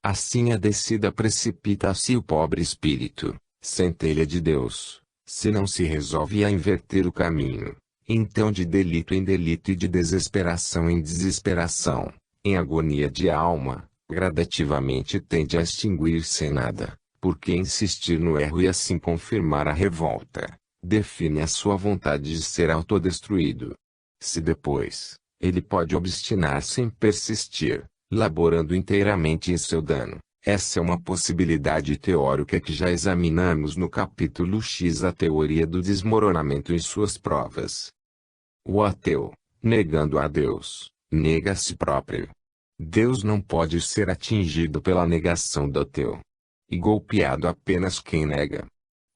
[SPEAKER 1] Assim a descida precipita-se o pobre espírito, centelha de Deus, se não se resolve a inverter o caminho. Então de delito em delito e de desesperação em desesperação, em agonia de alma, gradativamente tende a extinguir-se em nada, porque insistir no erro e assim confirmar a revolta, define a sua vontade de ser autodestruído. Se depois, ele pode obstinar-se em persistir, laborando inteiramente em seu dano, essa é uma possibilidade teórica que já examinamos no capítulo X, a teoria do desmoronamento em suas provas. O ateu, negando a Deus, nega a si próprio. Deus não pode ser atingido pela negação do ateu. E golpeado apenas quem nega.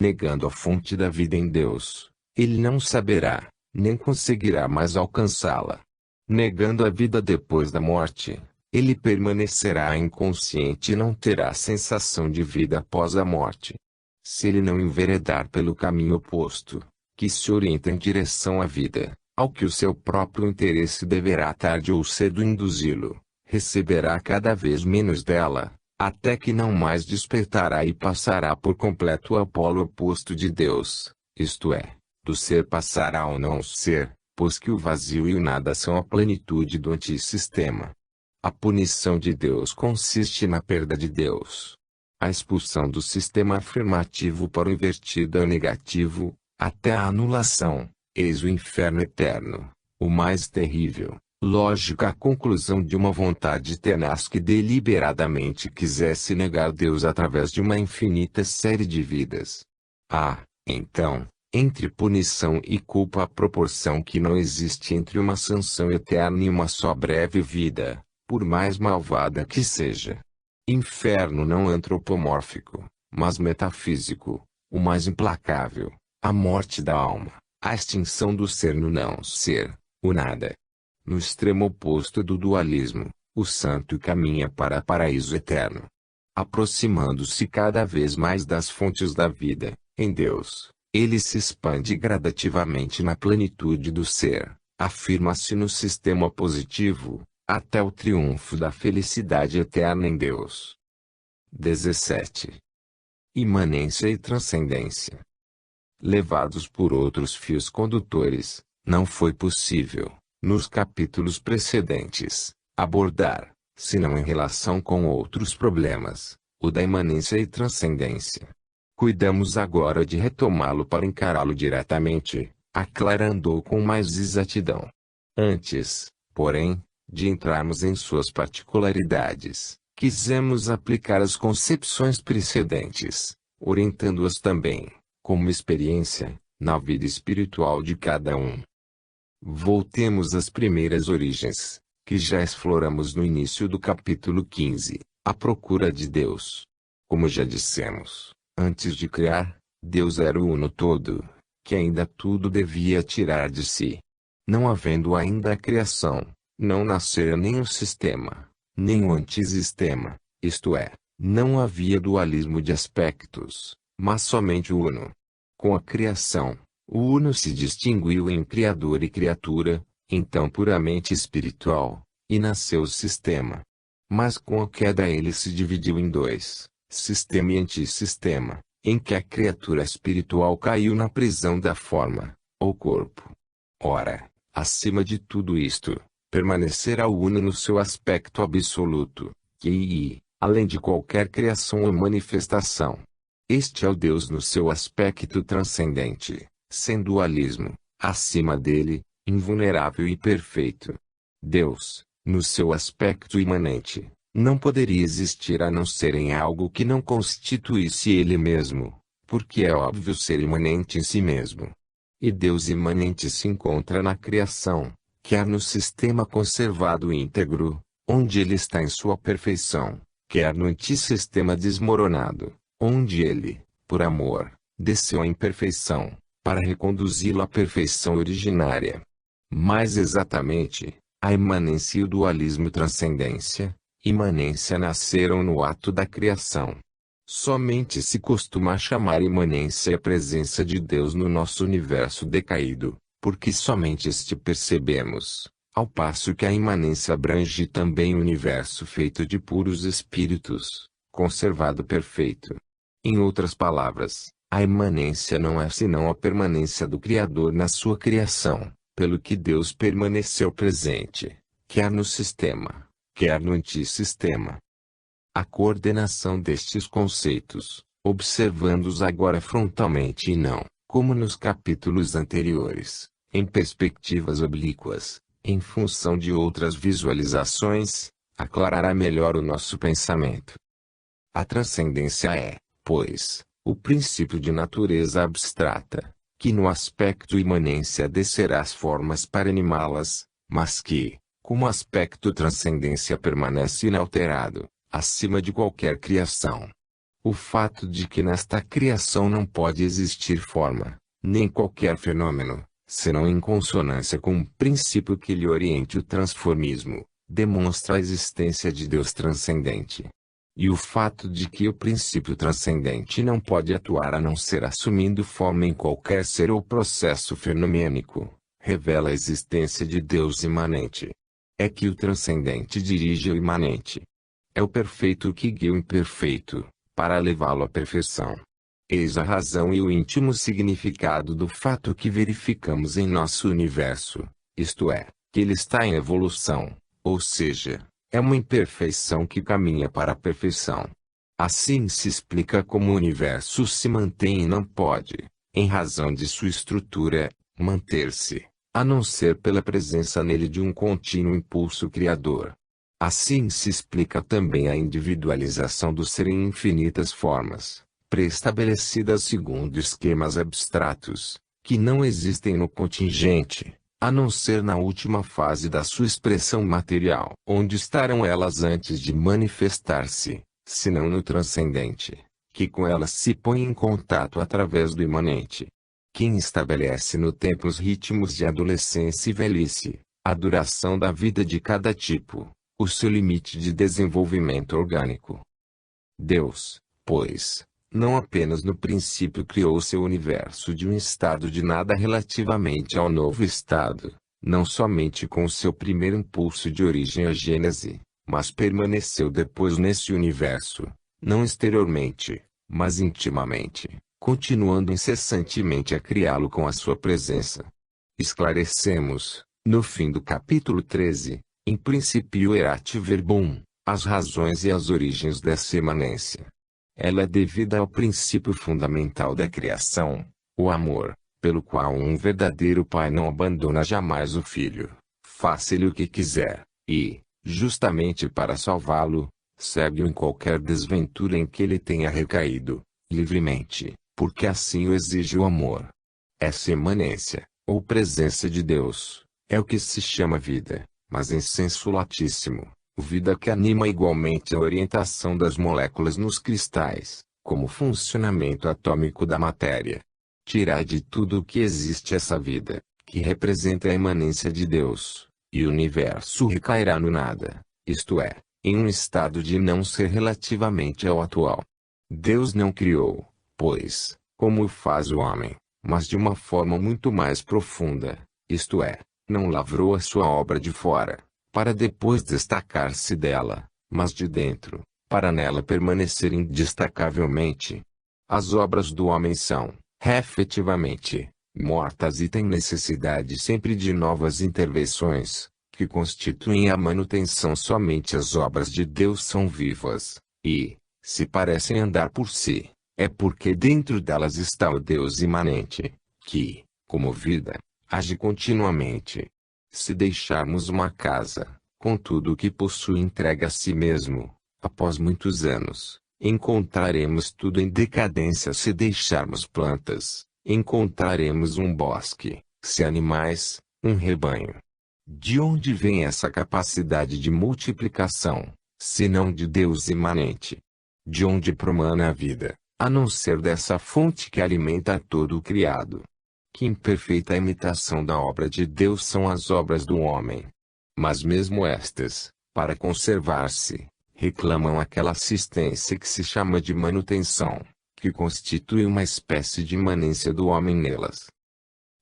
[SPEAKER 1] Negando a fonte da vida em Deus, ele não saberá, nem conseguirá mais alcançá-la. Negando a vida depois da morte, ele permanecerá inconsciente e não terá sensação de vida após a morte. Se ele não enveredar pelo caminho oposto, que se orienta em direção à vida, ao que o seu próprio interesse deverá tarde ou cedo induzi-lo, receberá cada vez menos dela, até que não mais despertará e passará por completo ao polo oposto de Deus, isto é, do ser passará ao não ser, pois que o vazio e o nada são a plenitude do antissistema. A punição de Deus consiste na perda de Deus. A expulsão do sistema afirmativo para o invertido é o negativo, até a anulação, eis o inferno eterno, o mais terrível, lógica a conclusão de uma vontade tenaz que deliberadamente quisesse negar Deus através de uma infinita série de vidas. Então, entre punição e culpa a proporção que não existe entre uma sanção eterna e uma só breve vida, por mais malvada que seja. Inferno não antropomórfico, mas metafísico, o mais implacável, a morte da alma, a extinção do ser no não ser, o nada. No extremo oposto do dualismo, o santo caminha para paraíso eterno. Aproximando-se cada vez mais das fontes da vida, em Deus, ele se expande gradativamente na plenitude do ser, afirma-se no sistema positivo, até o triunfo da felicidade eterna em Deus. 17. Imanência e transcendência. Levados por outros fios condutores, não foi possível, nos capítulos precedentes, abordar, senão em relação com outros problemas, o da imanência e transcendência. Cuidamos agora de retomá-lo para encará-lo diretamente, aclarando-o com mais exatidão. Antes, porém, de entrarmos em suas particularidades, quisemos aplicar as concepções precedentes, orientando-as também, como experiência, na vida espiritual de cada um. Voltemos às primeiras origens, que já exploramos no início do capítulo 15, a procura de Deus. Como já dissemos, antes de criar, Deus era o uno todo, que ainda tudo devia tirar de si. Não havendo ainda a criação, não nascera nem o sistema, nem o antissistema, isto é, não havia dualismo de aspectos, mas somente o uno. Com a criação, o uno se distinguiu em criador e criatura, então puramente espiritual, e nasceu o sistema. Mas com a queda ele se dividiu em dois, sistema e antissistema, em que a criatura espiritual caiu na prisão da forma, ou corpo. Ora, acima de tudo isto, permanecerá o uno no seu aspecto absoluto, que, além de qualquer criação ou manifestação. Este é o Deus no seu aspecto transcendente, sem dualismo, acima dele, invulnerável e perfeito. Deus, no seu aspecto imanente, não poderia existir a não ser em algo que não constituísse ele mesmo, porque é óbvio ser imanente em si mesmo. E Deus imanente se encontra na criação, quer no sistema conservado íntegro, onde ele está em sua perfeição, quer no antissistema desmoronado, onde ele, por amor, desceu à imperfeição, para reconduzi-lo à perfeição originária. Mais exatamente, a imanência e o dualismo transcendência, imanência nasceram no ato da criação. Somente se costuma chamar imanência a presença de Deus no nosso universo decaído, porque somente este percebemos, ao passo que a imanência abrange também o universo feito de puros espíritos, conservado perfeito. Em outras palavras, a imanência não é senão a permanência do Criador na sua criação, pelo que Deus permaneceu presente, quer no sistema, quer no antissistema. A coordenação destes conceitos, observando-os agora frontalmente e não, como nos capítulos anteriores, em perspectivas oblíquas, em função de outras visualizações, aclarará melhor o nosso pensamento. A transcendência é, pois, o princípio de natureza abstrata, que no aspecto imanência descerá as formas para animá-las, mas que, como aspecto transcendência permanece inalterado, acima de qualquer criação. O fato de que nesta criação não pode existir forma, nem qualquer fenômeno, senão em consonância com um princípio que lhe oriente o transformismo, demonstra a existência de Deus transcendente. E o fato de que o princípio transcendente não pode atuar a não ser assumindo forma em qualquer ser ou processo fenomênico, revela a existência de Deus imanente. É que o transcendente dirige o imanente. É o perfeito que guia o imperfeito, para levá-lo à perfeição. Eis a razão e o íntimo significado do fato que verificamos em nosso universo, isto é, que ele está em evolução, ou seja, é uma imperfeição que caminha para a perfeição. Assim se explica como o universo se mantém e não pode, em razão de sua estrutura, manter-se, a não ser pela presença nele de um contínuo impulso criador. Assim se explica também a individualização do ser em infinitas formas, pré-estabelecidas segundo esquemas abstratos, que não existem no contingente, a não ser na última fase da sua expressão material. Onde estarão elas antes de manifestar-se, senão no transcendente, que com elas se põe em contato através do imanente. Quem estabelece no tempo os ritmos de adolescência e velhice, a duração da vida de cada tipo, o seu limite de desenvolvimento orgânico. Deus, pois, não apenas no princípio criou seu universo de um estado de nada relativamente ao novo estado, não somente com o seu primeiro impulso de origem a gênese, mas permaneceu depois nesse universo, não exteriormente, mas intimamente, continuando incessantemente a criá-lo com a sua presença. Esclarecemos, no fim do capítulo 13, em princípio erat verbum, as razões e as origens dessa imanência. Ela é devida ao princípio fundamental da criação, o amor, pelo qual um verdadeiro pai não abandona jamais o filho, faça-lhe o que quiser, e, justamente para salvá-lo, segue-o em qualquer desventura em que ele tenha recaído, livremente, porque assim o exige o amor. Essa imanência, ou presença de Deus, é o que se chama vida. Mas em senso latíssimo, vida que anima igualmente a orientação das moléculas nos cristais, como o funcionamento atômico da matéria. Tirai de tudo o que existe essa vida, que representa a imanência de Deus, e o universo recairá no nada, isto é, em um estado de não ser relativamente ao atual. Deus não criou, pois, como o faz o homem, mas de uma forma muito mais profunda, isto é, não lavrou a sua obra de fora, para depois destacar-se dela, mas de dentro, para nela permanecer indestacavelmente. As obras do homem são, efetivamente, mortas e têm necessidade sempre de novas intervenções, que constituem a manutenção. Somente as obras de Deus são vivas, e, se parecem andar por si, é porque dentro delas está o Deus imanente, que, como vida, age continuamente. Se deixarmos uma casa, com tudo o que possui entregue a si mesmo, após muitos anos, encontraremos tudo em decadência. Se deixarmos plantas, encontraremos um bosque, se animais, um rebanho. De onde vem essa capacidade de multiplicação, senão de Deus imanente? De onde promana a vida, a não ser dessa fonte que alimenta todo o criado? Que imperfeita imitação da obra de Deus são as obras do homem. Mas mesmo estas, para conservar-se, reclamam aquela assistência que se chama de manutenção, que constitui uma espécie de imanência do homem nelas.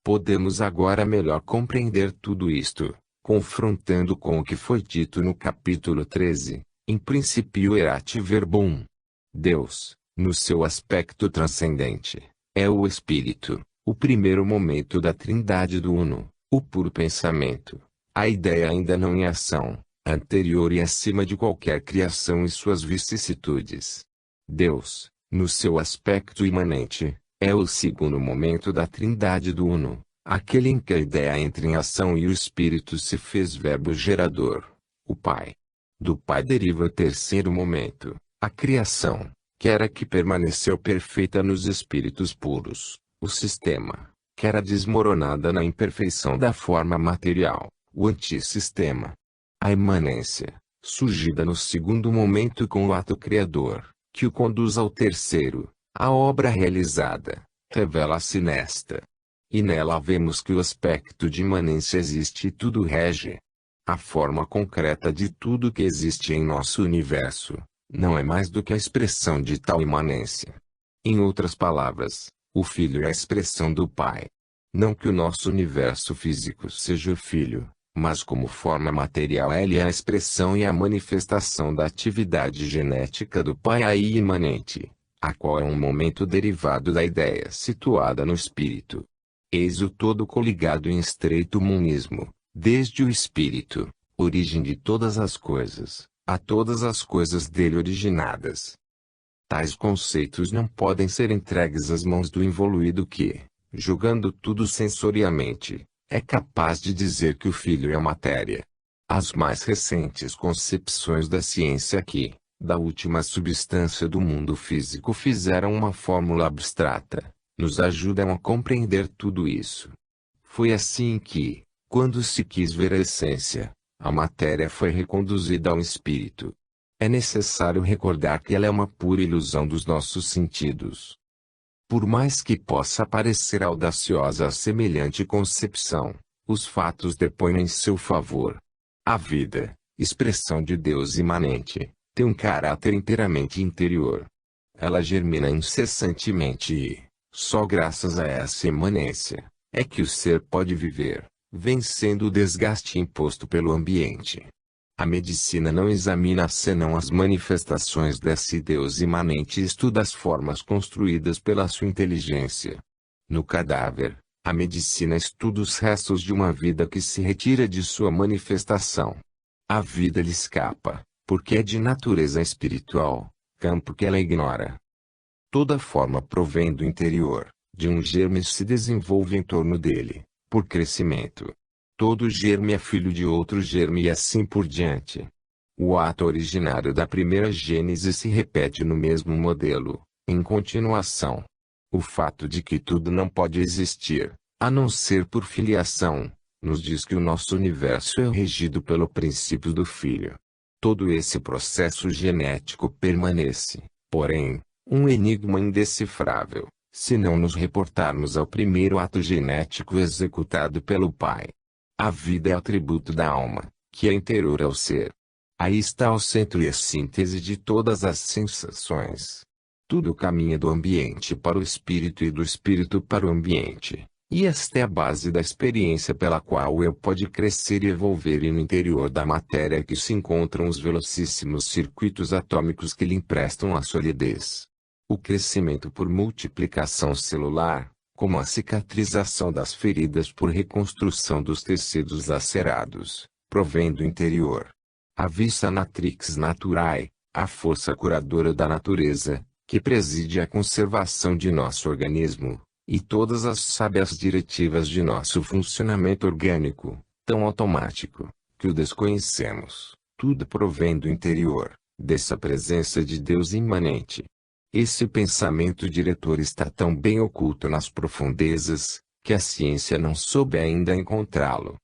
[SPEAKER 1] Podemos agora melhor compreender tudo isto, confrontando com o que foi dito no capítulo 13, em princípio erat verbum. Deus, no seu aspecto transcendente, é o Espírito, o primeiro momento da Trindade do Uno, o puro pensamento, a ideia ainda não em ação, anterior e acima de qualquer criação e suas vicissitudes. Deus, no seu aspecto imanente, é o segundo momento da Trindade do Uno, aquele em que a ideia entra em ação e o Espírito se fez verbo gerador, o Pai. Do Pai deriva o terceiro momento, a criação, que era que permaneceu perfeita nos espíritos puros, o sistema, que era desmoronada na imperfeição da forma material, o antissistema. A imanência, surgida no segundo momento com o ato criador, que o conduz ao terceiro, a obra realizada, revela-se nesta. E nela vemos que o aspecto de imanência existe e tudo rege. A forma concreta de tudo que existe em nosso universo, não é mais do que a expressão de tal imanência. Em outras palavras, o Filho é a expressão do Pai. Não que o nosso universo físico seja o Filho, mas como forma material ele é a expressão e a manifestação da atividade genética do Pai aí imanente, a qual é um momento derivado da ideia situada no Espírito. Eis o todo coligado em estreito monismo, desde o Espírito, origem de todas as coisas, a todas as coisas dele originadas. Tais conceitos não podem ser entregues às mãos do involuído que, julgando tudo sensoriamente, é capaz de dizer que o Filho é matéria. As mais recentes concepções da ciência que, da última substância do mundo físico fizeram uma fórmula abstrata, nos ajudam a compreender tudo isso. Foi assim que, quando se quis ver a essência, a matéria foi reconduzida ao espírito. É necessário recordar que ela é uma pura ilusão dos nossos sentidos. Por mais que possa parecer audaciosa a semelhante concepção, os fatos depõem em seu favor. A vida, expressão de Deus imanente, tem um caráter inteiramente interior. Ela germina incessantemente e, só graças a essa imanência, é que o ser pode viver, vencendo o desgaste imposto pelo ambiente. A medicina não examina senão as manifestações desse Deus imanente e estuda as formas construídas pela sua inteligência. No cadáver, a medicina estuda os restos de uma vida que se retira de sua manifestação. A vida lhe escapa, porque é de natureza espiritual, campo que ela ignora. Toda forma provém do interior, de um germe se desenvolve em torno dele, por crescimento. Todo germe é filho de outro germe e assim por diante. O ato originário da primeira gênese se repete no mesmo modelo, em continuação. O fato de que tudo não pode existir, a não ser por filiação, nos diz que o nosso universo é regido pelo princípio do Filho. Todo esse processo genético permanece, porém, um enigma indecifrável, se não nos reportarmos ao primeiro ato genético executado pelo Pai. A vida é atributo da alma, que é interior ao ser. Aí está o centro e a síntese de todas as sensações. Tudo caminha do ambiente para o espírito e do espírito para o ambiente, e esta é a base da experiência pela qual o eu pode crescer e evolver e no interior da matéria que se encontram os velocíssimos circuitos atômicos que lhe emprestam a solidez. O crescimento por multiplicação celular, como a cicatrização das feridas por reconstrução dos tecidos lacerados, provém do interior. A vista natrix naturae, a força curadora da natureza, que preside a conservação de nosso organismo, e todas as sábias diretivas de nosso funcionamento orgânico, tão automático, que o desconhecemos, tudo provém do interior, dessa presença de Deus imanente. Esse pensamento diretor está tão bem oculto nas profundezas, que a ciência não soube ainda encontrá-lo.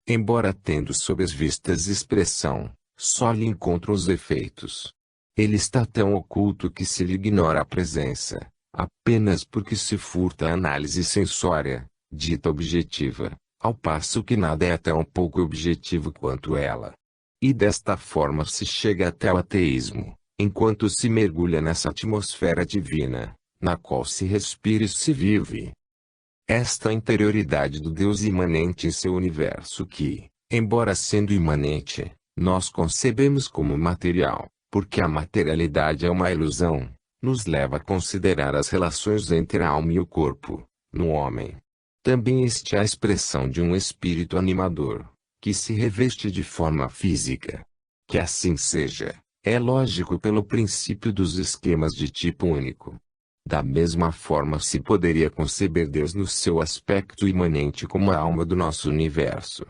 [SPEAKER 1] Embora tendo sob as vistas expressão, só lhe encontram os efeitos. Ele está tão oculto que se lhe ignora a presença, apenas porque se furta a análise sensória, dita objetiva, ao passo que nada é tão pouco objetivo quanto ela. E desta forma se chega até o ateísmo, enquanto se mergulha nessa atmosfera divina, na qual se respira e se vive. Esta interioridade do Deus imanente em seu universo que, embora sendo imanente, nós concebemos como material, porque a materialidade é uma ilusão, nos leva a considerar as relações entre a alma e o corpo, no homem. Também este é a expressão de um espírito animador, que se reveste de forma física. Que assim seja, é lógico pelo princípio dos esquemas de tipo único. Da mesma forma se poderia conceber Deus no seu aspecto imanente como a alma do nosso universo.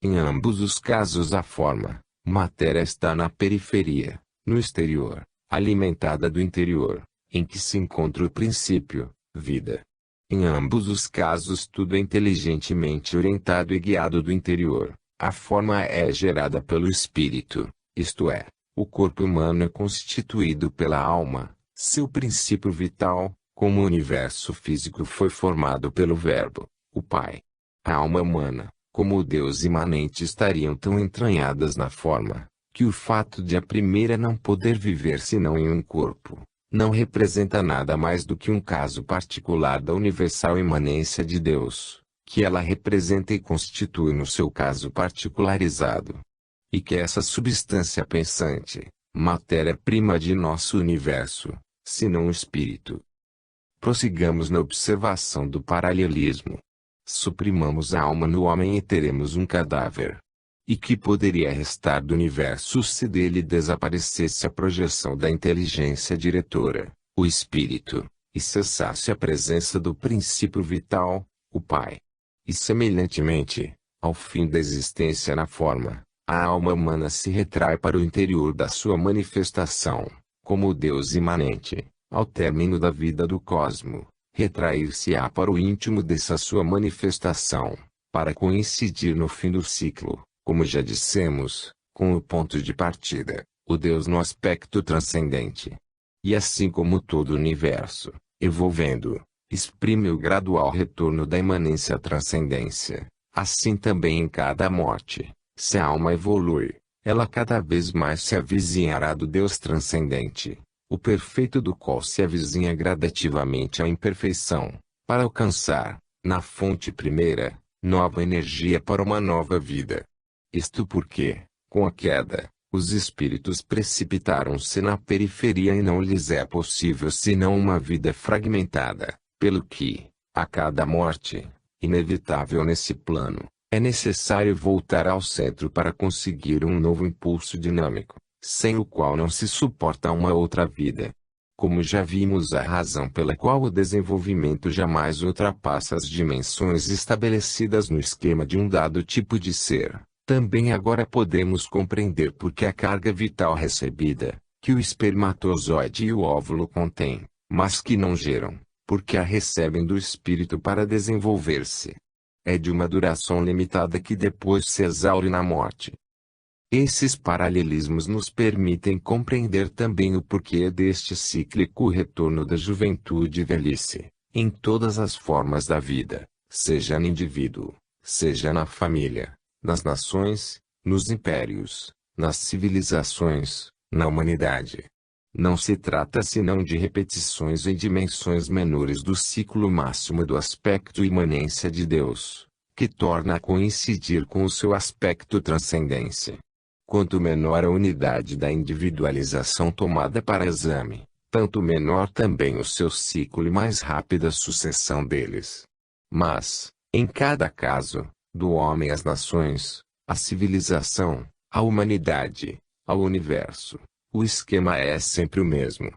[SPEAKER 1] Em ambos os casos a forma, matéria está na periferia, no exterior, alimentada do interior, em que se encontra o princípio, vida. Em ambos os casos tudo é inteligentemente orientado e guiado do interior. A forma é gerada pelo espírito, isto é, o corpo humano é constituído pela alma, seu princípio vital, como o universo físico foi formado pelo Verbo, o Pai. A alma humana, como o Deus imanente estariam tão entranhadas na forma, que o fato de a primeira não poder viver senão em um corpo, não representa nada mais do que um caso particular da universal imanência de Deus, que ela representa e constitui no seu caso particularizado. E que essa substância pensante, matéria-prima de nosso universo, senão o espírito. Prossigamos na observação do paralelismo. Suprimamos a alma no homem e teremos um cadáver. E que poderia restar do universo se dele desaparecesse a projeção da inteligência diretora, o espírito, e cessasse a presença do princípio vital, o Pai. E semelhantemente, ao fim da existência na forma, a alma humana se retrai para o interior da sua manifestação, como o Deus imanente, ao término da vida do cosmo, retrair-se-á para o íntimo dessa sua manifestação, para coincidir no fim do ciclo, como já dissemos, com o ponto de partida, o Deus no aspecto transcendente. E assim como todo o universo, evolvendo, exprime o gradual retorno da imanência à transcendência, assim também em cada morte, se a alma evolui, ela cada vez mais se avizinhará do Deus transcendente, o perfeito do qual se avizinha gradativamente à imperfeição, para alcançar, na fonte primeira, nova energia para uma nova vida. Isto porque, com a queda, os espíritos precipitaram-se na periferia e não lhes é possível senão uma vida fragmentada, pelo que, a cada morte, inevitável nesse plano, é necessário voltar ao centro para conseguir um novo impulso dinâmico, sem o qual não se suporta uma outra vida. Como já vimos, a razão pela qual o desenvolvimento jamais ultrapassa as dimensões estabelecidas no esquema de um dado tipo de ser, também agora podemos compreender porque a carga vital recebida, que o espermatozoide e o óvulo contêm, mas que não geram, porque a recebem do espírito para desenvolver-se, é de uma duração limitada que depois se exaure na morte. Esses paralelismos nos permitem compreender também o porquê deste cíclico retorno da juventude e velhice, em todas as formas da vida, seja no indivíduo, seja na família, nas nações, nos impérios, nas civilizações, na humanidade. Não se trata senão de repetições em dimensões menores do ciclo máximo do aspecto imanência de Deus, que torna a coincidir com o seu aspecto transcendência. Quanto menor a unidade da individualização tomada para exame, tanto menor também o seu ciclo e mais rápida a sucessão deles. Mas, em cada caso, do homem às nações, à civilização, à humanidade, ao universo, o esquema é sempre o mesmo.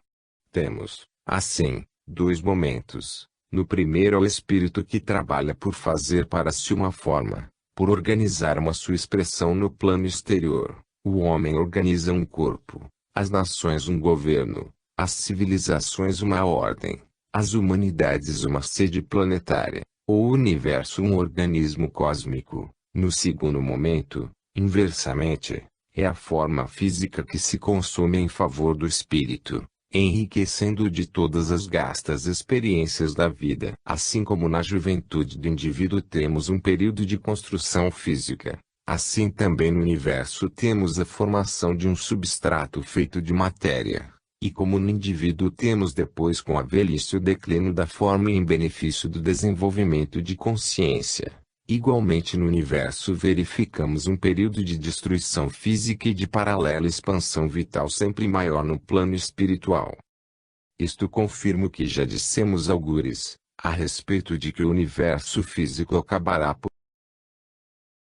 [SPEAKER 1] Temos, assim, dois momentos. No primeiro é o espírito que trabalha por fazer para si uma forma, por organizar uma sua expressão no plano exterior. O homem organiza um corpo, as nações um governo, as civilizações uma ordem, as humanidades uma sede planetária, o universo um organismo cósmico. No segundo momento, inversamente, é a forma física que se consome em favor do espírito, enriquecendo-o de todas as gastas experiências da vida. Assim como na juventude do indivíduo temos um período de construção física, Assim também no universo temos a formação de um substrato feito de matéria, e como no indivíduo temos depois com a velhice o declínio da forma em benefício do desenvolvimento de consciência. Igualmente no universo verificamos um período de destruição física e de paralela expansão vital sempre maior no plano espiritual. Isto confirma o que já dissemos algures, a respeito de que o universo físico acabará por